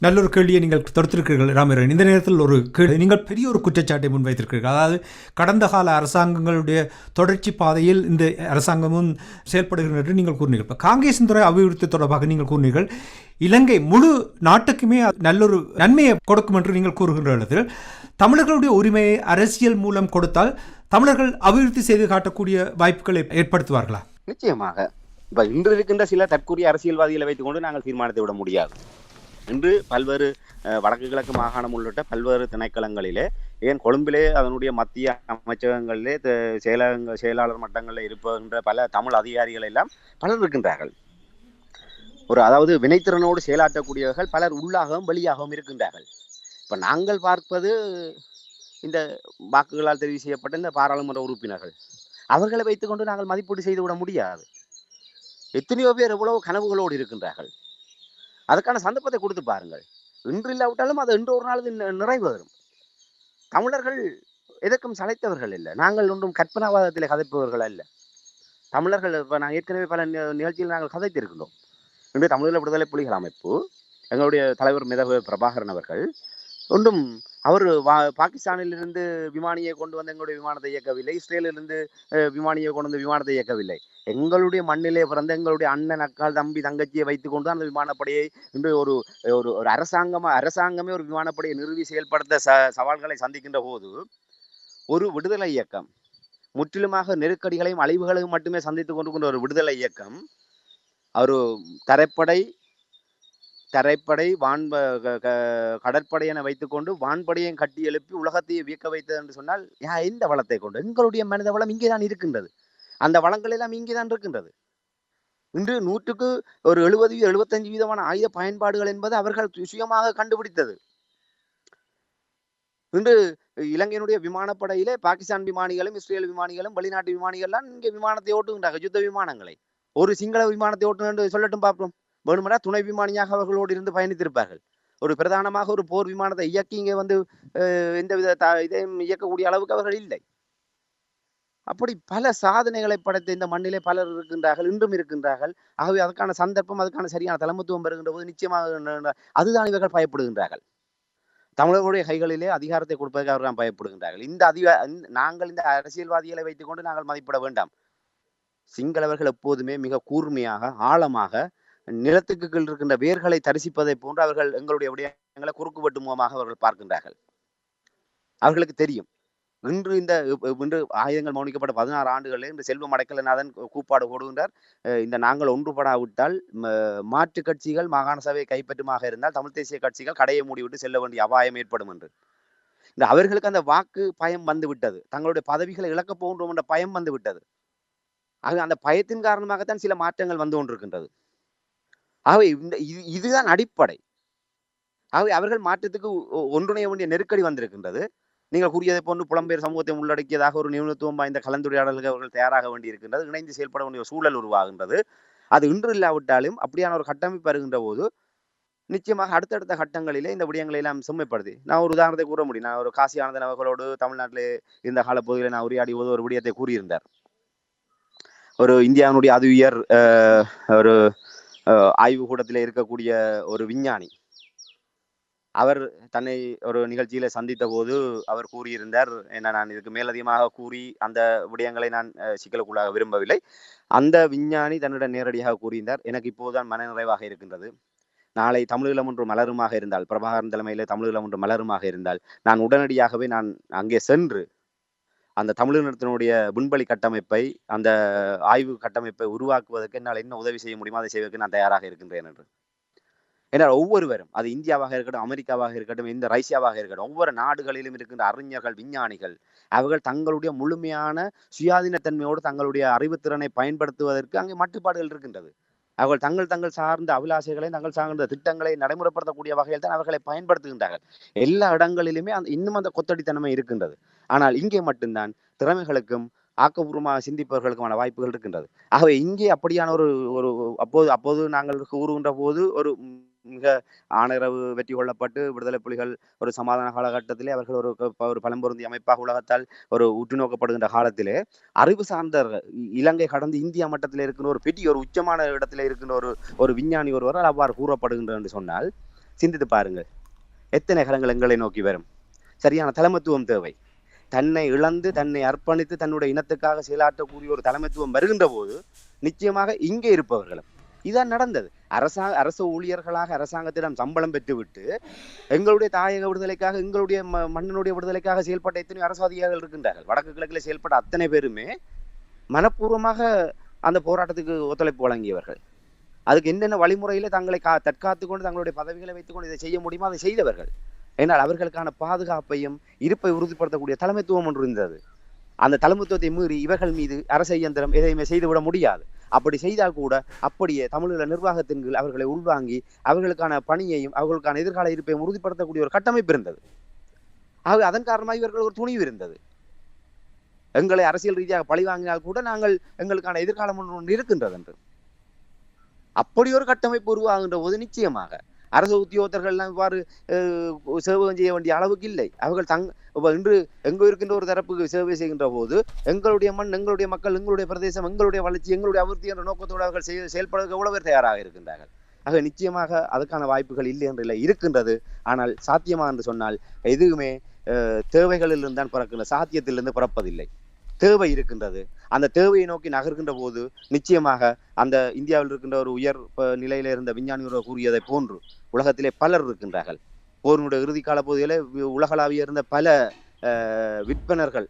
நல்லொரு கேள்வியை நீங்கள் தொடுத்திருக்கிறீர்கள் ராமேந்திரன். இந்த நேரத்தில் ஒரு நீங்கள் பெரிய ஒரு குற்றச்சாட்டை முன்வைத்திருக்கிறீர்கள். அதாவது கடந்த கால அரசாங்கங்களுடைய தொடர்ச்சி பாதையில் இந்த அரசாங்கமும் செயல்படுகிறது என்று நீங்கள் கூறினீர்கள். இப்போ காங்கேசந்துறை அபிவிருத்தி தொடர்பாக நீங்கள் கூறினீர்கள், இலங்கை முழு நாட்டுக்குமே நல்லொரு நன்மையை கொடுக்கும் என்று நீங்கள் கூறுகின்ற இடத்தில் தமிழர்களுடைய உரிமையை அரசியல் மூலம் கொடுத்தால் தமிழர்கள் அபிவிருத்தி செய்து காட்டக்கூடிய வாய்ப்புகளை ஏற்படுத்துவார்களா? நிச்சயமாக. இப்ப இன்று இருக்கின்ற சில தற்கூறிய அரசியல்வாதிகளை வைத்துக் கொண்டு நாங்கள் தீர்மானத்தை விட முடியாது. இன்று பல்வேறு வடக்கு கிழக்கு மாகாணம் உள்ளிட்ட பல்வேறு திணைக்களங்களிலே, ஏன் கொழும்பிலே அதனுடைய மத்திய அமைச்சகங்களிலே செயலாளர் மட்டங்களில் இருக்கின்ற பல தமிழ் அதிகாரிகள் எல்லாம் பலர் இருக்கின்றார்கள். அதாவது வினைத்திறனோடு செயலாற்றக்கூடியவர்கள் பலர் உள்ளாகவும் வெளியாகவும் இருக்கின்றார்கள். இப்ப நாங்கள் பார்ப்பது இந்த வாக்குகளால் தெரிவு செய்யப்பட்ட இந்த பாராளுமன்ற உறுப்பினர்கள், அவர்களை வைத்துக்கொண்டு நாங்கள் மதிப்பீடு செய்து விட முடியாது. எத்தனையோ பேர் எவ்வளவு கனவுகளோடு இருக்கின்றார்கள். அதுக்கான சந்தர்ப்பத்தை கொடுத்து பாருங்கள். இன்று இல்லாவிட்டாலும் அது இன்று ஒரு நாள் நிறைவேறும். தமிழர்கள் எதற்கும் சளைத்தவர்கள் இல்லை. நாங்கள் ஒன்றும் கற்பனாவாதத்தில் கதைப்பவர்கள் அல்ல. தமிழர்கள் இப்போ நான் ஏற்கனவே பல நிகழ்ச்சியில் நாங்கள் கதைத்திருக்கின்றோம். இன்று தமிழீழ விடுதலை புலிகள் அமைப்பு, எங்களுடைய தலைவர் மிதகு பிரபாகரன் அவர்கள் ஒன்றும் அவர் பாகிஸ்தானிலிருந்து விமானியை கொண்டு வந்து எங்களுடைய விமானத்தை இயக்கவில்லை, இஸ்ரேலிலிருந்து விமானியை கொண்டு வந்து விமானத்தை இயக்கவில்லை. எங்களுடைய மண்ணிலே பிறந்த எங்களுடைய அண்ணன் அக்கால் தம்பி தங்கச்சியை வைத்துக்கொண்டு அந்த விமானப்படையை இன்று ஒரு ஒரு அரசாங்கமே ஒரு விமானப்படையை நிறுவி செயல்படுத்த சவால்களை சந்திக்கின்ற போது ஒரு விடுதலை இயக்கம், முற்றிலுமாக நெருக்கடிகளையும் அழிவுகளையும் மட்டுமே சந்தித்துக் கொண்டிருக்கின்ற ஒரு விடுதலை இயக்கம், ஒரு தரைப்படை கடற்படை என வைத்துக்கொண்டு வான்படையை கட்டி எழுப்பி உலகத்தையே வியக்க வைத்தது என்று சொன்னால் எந்த வளத்தை கொண்டு? எங்களுடைய மனித வளம் இங்கேதான் இருக்கின்றது. அந்த வளங்கள் எல்லாம் இங்கேதான் இருக்கின்றது. இன்று 100க்கு ஒரு 70-75% ஆயுத பயன்பாடுகள் என்பது அவர்கள் சுயமாக கண்டுபிடித்தது. இன்று இலங்கையினுடைய விமானப்படையிலே பாகிஸ்தான் விமானிகளும் இஸ்ரேல் விமானிகளும் வெளிநாட்டு விமானிகள்லாம் இங்கே விமானத்தை ஓட்டுகின்றார்கள், யுத்த விமானங்களை. ஒரு சிங்கள விமானத்தை ஓட்டுன்னு சொல்லட்டும் பார்ப்போம். வேணுமென்றா துணை விமானியாக அவர்களோடு இருந்து பயணித்திருப்பார்கள். ஒரு பிரதானமாக ஒரு போர் விமானத்தை இயக்கி இங்கே வந்து எந்தவித இதையும் இயக்கக்கூடிய அளவுக்கு அவர்கள் இல்லை. அப்படி பல சாதனைகளை படைத்த இந்த மண்ணிலே பலர் இருக்கின்றார்கள், இன்றும் இருக்கின்றார்கள். ஆகவே அதுக்கான சந்தர்ப்பம், அதுக்கான சரியான தலைமைத்துவம் பெறுகின்ற போது நிச்சயமாக அதுதான் இவர்கள் பயப்படுகின்றார்கள். தமிழர்களுடைய கைகளிலே அதிகாரத்தை கொடுப்பதற்கு அவர்கள் பயப்படுகின்றார்கள். நாங்கள் இந்த அரசியல்வாதிகளை வைத்துக் கொண்டு நாங்கள் மதிப்பிட வேண்டாம். சிங்களவர்கள் எப்போதுமே மிக கூர்மையாக ஆழமாக நிலத்துக்கு கீழ் இருக்கின்ற வேர்களை தரிசிப்பதை போன்று அவர்கள் எங்களுடைய விடயங்களை குறுக்குவெட்டு மூலமாக அவர்கள் பார்க்கின்றார்கள். அவர்களுக்கு தெரியும். இன்று ஆயுதங்கள் மௌனிக்கப்பட்ட 16 ஆண்டுகளில் இந்த செல்வம் அடைக்கலநாதன் கூப்பாடு போடுகின்றார். இந்த நாங்கள் ஒன்றுபடாவிட்டால் மாற்று கட்சிகள் மாகாண சபையை கைப்பற்றுமாக இருந்தால் தமிழ் தேசிய கட்சிகள் கடையை மூடிவிட்டு செல்ல வேண்டிய அபாயம் ஏற்படும் என்று. இந்த அவர்களுக்கு அந்த வாக்கு பயம் வந்து விட்டது. தங்களுடைய பதவிகளை இழக்கப் போகின்றோம் என்ற பயம் வந்து விட்டது. ஆக அந்த பயத்தின் காரணமாகத்தான் சில மாற்றங்கள் வந்து கொண்டிருக்கின்றது. ஆகவே இதுதான் அடிப்படை. ஆகவே அவர்கள் மாற்றத்துக்கு ஒன்றிணைய வேண்டிய நெருக்கடி வந்திருக்கின்றது. நீங்கள் கூறியதை போன்று புலம்பெயர் சமூகத்தை உள்ளடக்கியதாக ஒரு நிபுணத்துவம் வாய்ந்த கலந்துரையாடல்கள் அவர்கள் தயாராக வேண்டியிருக்கின்றது. இணைந்து செயல்பட வேண்டிய சூழல் உருவாகின்றது. அது இன்று இல்லாவிட்டாலும் அப்படியான ஒரு கட்டமைப்பு வருகின்ற போது நிச்சயமாக அடுத்தடுத்த கட்டங்களிலே இந்த விடயங்களை எல்லாம் செம்மைப்படுத்தி நான் ஒரு உதாரணத்தை கூற முடியும். நான் ஒரு காசி ஆனந்தன் அவர்களோடு தமிழ்நாட்டிலே இருந்த காலப்பகுதியில் நான் உரையாடி போது ஒரு விடயத்தை கூறியிருந்தார். ஒரு இந்தியாவினுடைய அது உயர் ஒரு ஆய்வு கூடத்தில் இருக்கக்கூடிய ஒரு விஞ்ஞானி அவர் தன்னை ஒரு நிகழ்ச்சியில சந்தித்த போது அவர் கூறியிருந்தார், என்ன நான் இதுக்கு மேலதிகமாக கூறி அந்த விடயங்களை நான் சிக்கலுக்குள்ளாக விரும்பவில்லை. அந்த விஞ்ஞானி தன்னிடம் நேரடியாக கூறியிருந்தார், எனக்கு இப்போதுதான் மனநிறைவாக இருக்கின்றது. நாளை தமிழீழம் ஒன்று மலருமாக இருந்தால், பிரபாகரன் தலைமையிலே தமிழீழம் ஒன்று மலருமாக இருந்தால், நான் உடனடியாகவே நான் அங்கே சென்று அந்த தமிழினத்தினுடைய விண்வெளி கட்டமைப்பை, அந்த ஆய்வு கட்டமைப்பை உருவாக்குவதற்கு என்னால் என்ன உதவி செய்ய முடியுமோ அதை செய்வதற்கு நான் தயாராக இருக்கின்றேன் என்று. ஏன்னால் ஒவ்வொருவரும், அது இந்தியாவாக இருக்கட்டும், அமெரிக்காவாக இருக்கட்டும், இந்த ரஷ்யாவாக இருக்கட்டும், ஒவ்வொரு நாடுகளிலும் இருக்கின்ற அறிஞர்கள், விஞ்ஞானிகள், அவர்கள் தங்களுடைய முழுமையான சுயாதீனத்தன்மையோடு தங்களுடைய அறிவுத்திறனை பயன்படுத்துவதற்கு அங்கே மட்டுப்பாடுகள் இருக்கின்றது. அவர்கள் தங்கள் சார்ந்த அபிலாஷைகளை, தங்கள் சார்ந்த திட்டங்களை நடைமுறைப்படுத்தக்கூடிய வகையில் தான் அவர்களை பயன்படுத்துகின்றார்கள். எல்லா இடங்களிலுமே இன்னும் அந்த கொத்தடித்தனமே இருக்கின்றது. ஆனால் இங்கே மட்டும்தான் திறமைகளுக்கும் ஆக்கப்பூர்வமாக சிந்திப்பவர்களுக்குமான வாய்ப்புகள் இருக்கின்றது. ஆகவே இங்கே அப்படியான ஒரு அப்போது நாங்கள் கூறுகின்ற போது ஒரு மிக ஆணையரவு வெற்றி கொள்ளப்பட்டு விடுதலை புலிகள் ஒரு சமாதான காலகட்டத்திலே அவர்கள் ஒரு பலம்பொருந்திய அமைப்பாக உலகத்தால் ஒரு உற்று நோக்கப்படுகின்ற காலத்திலே அறிவு சார்ந்த இலங்கை கடந்து இந்தியா மட்டத்தில் இருக்கின்ற ஒரு பெரிய ஒரு உச்சமான இடத்துல இருக்கின்ற ஒரு விஞ்ஞானி ஒருவரால் அவ்வாறு கூறப்படுகின்ற என்று சொன்னால் சிந்தித்து பாருங்கள், எத்தனை கரங்கள் எங்களை நோக்கி வரும். சரியான தலைமைத்துவம் தேவை. தன்னை இழந்து தன்னை அர்ப்பணித்து தன்னுடைய இனத்துக்காக செயலாற்றக்கூடிய ஒரு தலைமைத்துவம் வருகின்ற போது நிச்சயமாக இங்கே இருப்பவர்களும் இதான் நடந்தது. அரசு ஊழியர்களாக அரசாங்கத்திடம் சம்பளம் பெற்றுவிட்டு எங்களுடைய தாயக விடுதலைக்காக, எங்களுடைய மண்ணினுடைய விடுதலைக்காக செயல்பட்ட எத்தனை அரசாதிகாரிகள் இருக்கின்றார்கள். வடக்கு கிழக்கில் செயல்பட்ட அத்தனை பேருமே மனப்பூர்வமாக அந்த போராட்டத்துக்கு ஒத்துழைப்பு வழங்கியவர்கள். அதுக்கு என்னென்ன வழிமுறையில தங்களை தற்காத்து கொண்டு தங்களுடைய பதவிகளை வைத்துக் கொண்டு இதை செய்ய முடியுமோ அதை செய்தவர்கள். ஏனால் அவர்களுக்கான பாதுகாப்பையும் இருப்பை உறுதிப்படுத்தக்கூடிய தலைமைத்துவம் ஒன்று இருந்தது. அந்த தலைமைத்துவத்தை மீறி இவர்கள் மீது அரச இயந்திரம் எதையுமே செய்துவிட முடியாது. அப்படி செய்தால் கூட அப்படியே தமிழீழ நிர்வாகத்தின் கீழ் அவர்களை உள்வாங்கி அவர்களுக்கான பணியையும் அவர்களுக்கான எதிர்கால இருப்பையும் உறுதிப்படுத்தக்கூடிய ஒரு கட்டமைப்பு இருந்தது. ஆகவே அதன் காரணமாக இவர்கள் ஒரு துணிவு இருந்தது. எங்களை அரசியல் ரீதியாக பழி வாங்கினால் கூட நாங்கள் எங்களுக்கான எதிர்காலம் ஒன்று இருக்கின்றது என்று அப்படி ஒரு கட்டமைப்பு உருவாகின்ற போது நிச்சயமாக அரசு உத்தியோகத்தர்கள் எல்லாம் இவ்வாறு சேவை செய்ய வேண்டிய அளவுக்கு இல்லை. அவர்கள் இன்று எங்கு இருக்கின்ற ஒரு தரப்புக்கு சேவை செய்கின்ற போது எங்களுடைய மண், எங்களுடைய மக்கள், எங்களுடைய பிரதேசம், எங்களுடைய வளர்ச்சி, எங்களுடைய அபிவிருத்தி என்ற நோக்கத்தோடு அவர்கள் செயல்பட எவ்வளவு பேர் தயாராக இருக்கின்றார்கள். ஆக நிச்சயமாக அதுக்கான வாய்ப்புகள் இல்லை என்று இல்லை, இருக்கின்றது. ஆனால் சாத்தியமா என்று சொன்னால் எதுவுமே தேவைகளில் தான் பிறக்கின்ற, சாத்தியத்திலிருந்து பிறப்பதில்லை. தேவை இருக்கின்றது. அந்த தேவையை நோக்கி நகர்கின்ற போது நிச்சயமாக அந்த இந்தியாவில் இருக்கின்ற ஒரு உயர் நிலையில இருந்த விஞ்ஞானிகள் கூறியதை போன்று உலகத்திலே பலர் இருக்கின்றார்கள். போரினுடைய இறுதி கால பகுதியிலே உலகளாவிய இருந்த பல விற்பனர்கள்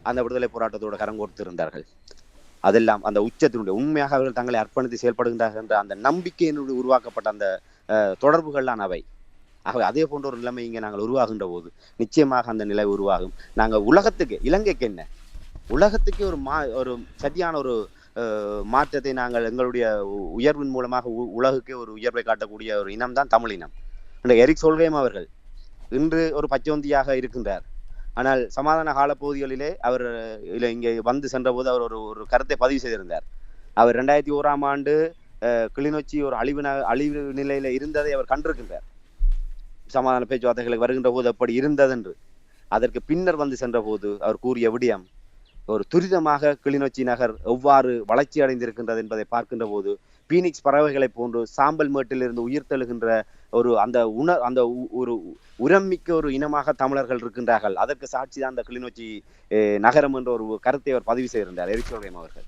அந்த விடுதலை போராட்டத்தோடு கரங்கோர்த்திருந்தார்கள். அதெல்லாம் அந்த உச்சத்தினுடைய உண்மையாக அவர்கள் தங்களை அர்ப்பணித்து செயல்படுகின்றார்கள் என்ற அந்த நம்பிக்கையினுடைய உருவாக்கப்பட்ட அந்த தொடர்புகள் தான் அவை. ஆகவே அதே போன்ற ஒரு நிலைமை இங்கே நாங்கள் உருவாகின்ற போது நிச்சயமாக அந்த நிலை உருவாகும். நாங்கள் உலகத்துக்கு, இலங்கைக்கு என்ன, உலகத்துக்கு ஒரு சரியான ஒரு மாற்றத்தை நாங்கள் எங்களுடைய உயர்வின் மூலமாக உலகுக்கே ஒரு உயர்வை காட்டக்கூடிய ஒரு இனம் தான் தமிழ் இனம். எரிக் சொல்கேம் அவர்கள் இன்று ஒரு பச்சோந்தியாக இருக்கின்றார். ஆனால் சமாதான காலப்பகுதிகளிலே அவர் இங்கே வந்து சென்ற போது அவர் ஒரு கருத்தை பதிவு செய்திருந்தார். அவர் 2001ஆம் ஆண்டு கிளிநொச்சி ஒரு அழிவு நிலையில இருந்ததை அவர் கண்டிருக்கின்றார். சமாதான பேச்சுவார்த்தைகளுக்கு வருகின்ற போது அப்படி இருந்தது என்று. அதற்கு பின்னர் வந்து சென்ற போது அவர் கூறிய விடயம், ஒரு துரிதமாக கிளிநொச்சி நகர் எவ்வாறு வளர்ச்சி அடைந்திருக்கின்றது என்பதை பார்க்கின்ற போது பீனிக்ஸ் பறவைகளை போன்று சாம்பல் மேட்டிலிருந்து உயிர் தெழுகின்ற அந்த ஒரு உரம்மிக்க ஒரு இனமாக தமிழர்கள் இருக்கின்றார்கள். அதற்கு சாட்சி தான் அந்த கிளிநொச்சி நகரம் என்ற ஒரு கருத்தை அவர் பதிவு செய்திருந்தார் எரிக் சொல்கேம் அவர்கள்.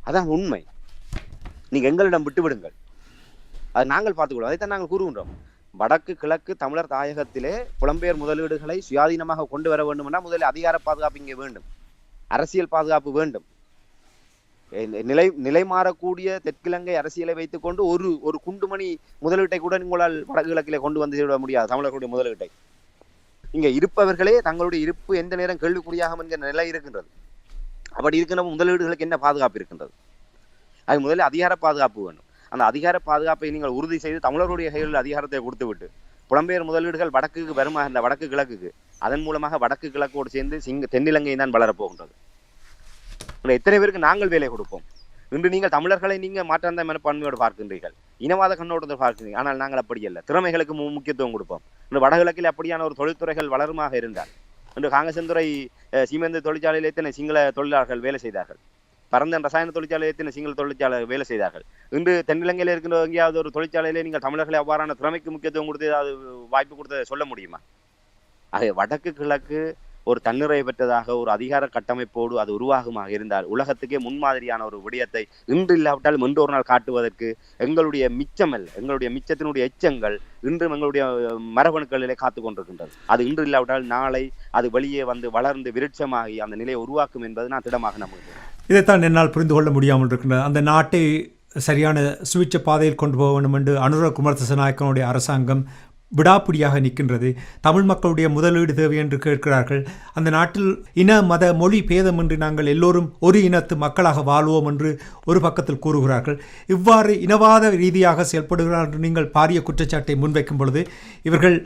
அதான் உண்மை. நீங்க எங்களிடம் விட்டுவிடுங்கள், அதை நாங்கள் பார்த்துக்கொள்வோம். அதைத்தான் நாங்கள் கூறுகின்றோம். வடக்கு கிழக்கு தமிழர் தாயகத்திலே புலம்பெயர் முதலீடுகளை சுயாதீனமாக கொண்டு வர வேண்டும் என்றால் முதலில் அதிகார பாதுகாப்பு இங்கே வேண்டும், அரசியல் பாதுகாப்பு வேண்டும். நிலை மாறக்கூடிய தெற்கிழங்கை அரசியலை வைத்துக் கொண்டு ஒரு குண்டுமணி முதலீட்டை கூட உங்களால் வடக்கு கிழக்கிலே கொண்டு வந்து விட முடியாது. தமிழர்களுடைய முதலீட்டை இங்க இருப்பவர்களே தங்களுடைய இருப்பு எந்த நேரம் கேள்விக்குறியாகும் என்கிற நிலை இருக்கின்றது. அப்படி இருக்கின்ற முதலீடுகளுக்கு என்ன பாதுகாப்பு இருக்கின்றது? அது முதலில் அதிகார பாதுகாப்பு வேண்டும். அந்த அதிகார பாதுகாப்பை நீங்கள் உறுதி செய்து தமிழர்களுடைய கைகளில் அதிகாரத்தை கொடுத்து விட்டு புலம்பெயர் முதலீடுகள் வடக்குக்கு வருமா, இந்த வடக்கு கிழக்குக்கு, அதன் மூலமாக வடக்கு கிழக்கோடு சேர்ந்து தென்னிலங்கை தான் வளரப்போகின்றது. எத்தனை பேருக்கு நாங்கள் வேலை கொடுப்போம்? இன்று நீங்கள் தமிழர்களை நீங்கள் மாற்றாந்த மனப்பான்மையோடு பார்க்கின்றீர்கள், இனவாத கண்ணோட்டத்தில் பார்க்கிறீர்கள். ஆனால் நாங்கள் அப்படி அல்ல, திறமைகளுக்கு முக்கியத்துவம் கொடுப்போம். இன்று வடகிழக்கில் அப்படியான ஒரு தொழில்துறைகள் வளருமாக இருந்தால், இன்று காங்கேசன்துறை சீமெந்து தொழிற்சாலையில் எத்தனை சிங்கள தொழிலாளர்கள் வேலை செய்தார்கள், பரந்தன் ரசாயன தொழிற்சாலையில் எத்தனை சிங்கள தொழிற்சாலை வேலை செய்தார்கள். இன்று தென்னிலங்கையில் இருக்கின்ற எங்கேயாவது ஒரு தொழிற்சாலையிலே நீங்கள் தமிழர்களை அவ்வாறான திறமைக்கு முக்கியத்துவம் கொடுத்து ஏதாவது வாய்ப்பு கொடுத்து சொல்ல முடியுமா? ஆக வடக்கு கிழக்கு ஒரு தன்னிறைவு பெற்றதாக ஒரு அதிகார கட்டமைப்போடு அது உருவாகுமாக இருந்தால் உலகத்துக்கே முன்மாதிரியான ஒரு விடயத்தை இன்று இல்லாவிட்டாலும் இன்று ஒரு நாள் காட்டுவதற்கு எங்களுடைய மிச்சமல்ல, எங்களுடைய மிச்சத்தினுடைய எச்சங்கள் இன்றும் எங்களுடைய மரபணுக்களிலே காத்து கொண்டிருக்கின்றது. அது இன்று இல்லாவிட்டால் நாளை அது வெளியே வந்து வளர்ந்து விருட்சமாகி அந்த நிலையை உருவாக்கும் என்பது நான் திடமாக நம்புகிறேன். இதைத்தான் என்னால் புரிந்து கொள்ள முடியாமல் இருக்கின்றது. அந்த நாட்டை சரியான சுவிட்ச பாதையில் கொண்டு போக வேண்டும் என்று அனுர குமாரதிசாநாயக்கனுடைய அரசாங்கம் விடாப்பிடியாக நிற்கின்றது. தமிழ் மக்களுடைய முதலீடு தேவை என்று கேட்கிறார்கள். அந்த நாட்டில் இன மத மொழி பேதமின்றி நாங்கள் எல்லோரும் ஒரு இனத்து மக்களாக வாழ்வோம் என்று ஒரு பக்கத்தில் கூறுகிறார்கள். இவ்வாறு இனவாத ரீதியாக செயல்படுகிறார்கள் என்று நீங்கள் பாரிய குற்றச்சாட்டை முன்வைக்கும் பொழுது இவர்கள்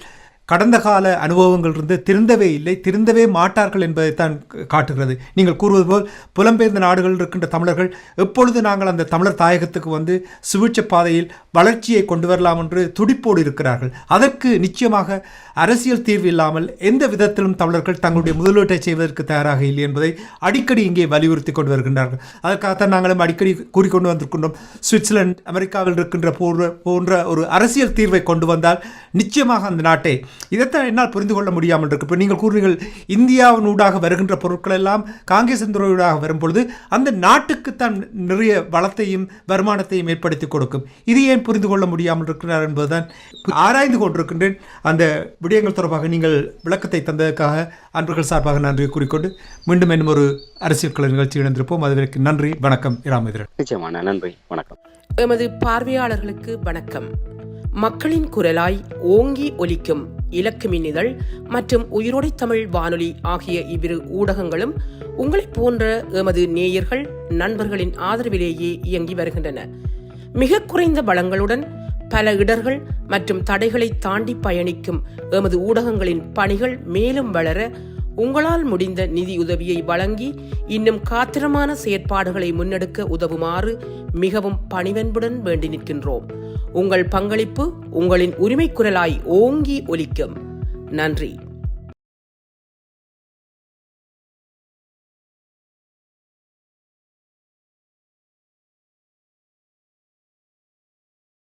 கடந்த கால அனுபவங்களிலிருந்து திருந்தவே இல்லை, திருந்தவே மாட்டார்கள் என்பதைத்தான் காட்டுகிறது. நீங்கள் கூறுவது போல் புலம்பெயர்ந்த நாடுகளில் இருக்கின்ற தமிழர்கள் எப்பொழுது நாங்கள் அந்த தமிழர் தாயகத்துக்கு வந்து சுவிட்ச பாதையில் வளர்ச்சியை கொண்டு வரலாம் என்று துடிப்போடு இருக்கிறார்கள். அதற்கு நிச்சயமாக அரசியல் தீர்வு இல்லாமல் எந்த விதத்திலும் தமிழர்கள் தங்களுடைய முதலீட்டை செய்வதற்கு தயாராக இல்லை என்பதை அடிக்கடி இங்கே வலியுறுத்தி கொண்டு வருகின்றார்கள். அதற்காகத்தான் நாங்களும் அடிக்கடி கூறிக்கொண்டு வந்திருக்கின்றோம், சுவிட்சர்லாந்து அமெரிக்காவில் இருக்கின்ற போன்ற ஒரு அரசியல் தீர்வை கொண்டு வந்தால் நிச்சயமாக அந்த நாட்டை, இதைத்தான் என்னால் புரிந்து கொள்ள முடியாமல் இருக்கு. இப்போ நீங்கள் கூறுவீர்கள் இந்தியாவினூடாக வருகின்ற பொருட்கள் எல்லாம் காங்கேசன்துறையூடாக வரும் பொழுது அந்த நாட்டுக்குத்தான் நிறைய வளத்தையும் வருமானத்தையும் ஏற்படுத்தி கொடுக்கும். இது ஏன் புரிந்து கொள்ள முடியாமல் இருக்கிறார் என்பதுதான் ஆராய்ந்து கொண்டிருக்கின்றேன். அந்த விடயங்கள் தொடர்பாக நீங்கள் விளக்கத்தை தந்ததற்காக அன்பர்கள் சார்பாக நன்றி கூறிக்கொண்டு மீண்டும் இன்னும் ஒரு அரசியல் கலை நிகழ்ச்சி இணைந்திருப்போம். அதுவரைக்கு நன்றி, வணக்கம். இராமேந்திரன். நிச்சயமான நன்றி, வணக்கம். எமது பார்வையாளர்களுக்கு வணக்கம். மக்களின் குரலாய் ஓங்கி ஒலிக்கும் இலக்கு மின்னிதழ் மற்றும் உயிரோடை தமிழ் வானொலி ஆகிய இவ்விரு ஊடகங்களும் உங்களைப் போன்ற எமது நேயர்கள் நண்பர்களின் ஆதரவிலேயே இயங்கி வருகின்றன. மிக குறைந்த வளங்களுடன் பல இடர்கள் மற்றும் தடைகளை தாண்டி பயணிக்கும் எமது ஊடகங்களின் பணிகள் மேலும் வளர உங்களால் முடிந்த நிதியுதவியை வழங்கி இன்னும் காத்திரமான செயற்பாடுகளை முன்னெடுக்க உதவுமாறு மிகவும் பணிவன்புடன் வேண்டி நிற்கின்றோம். உங்கள் பங்களிப்பு உங்களின் உரிமை குரலாய் ஓங்கி ஒலிக்கும். நன்றி.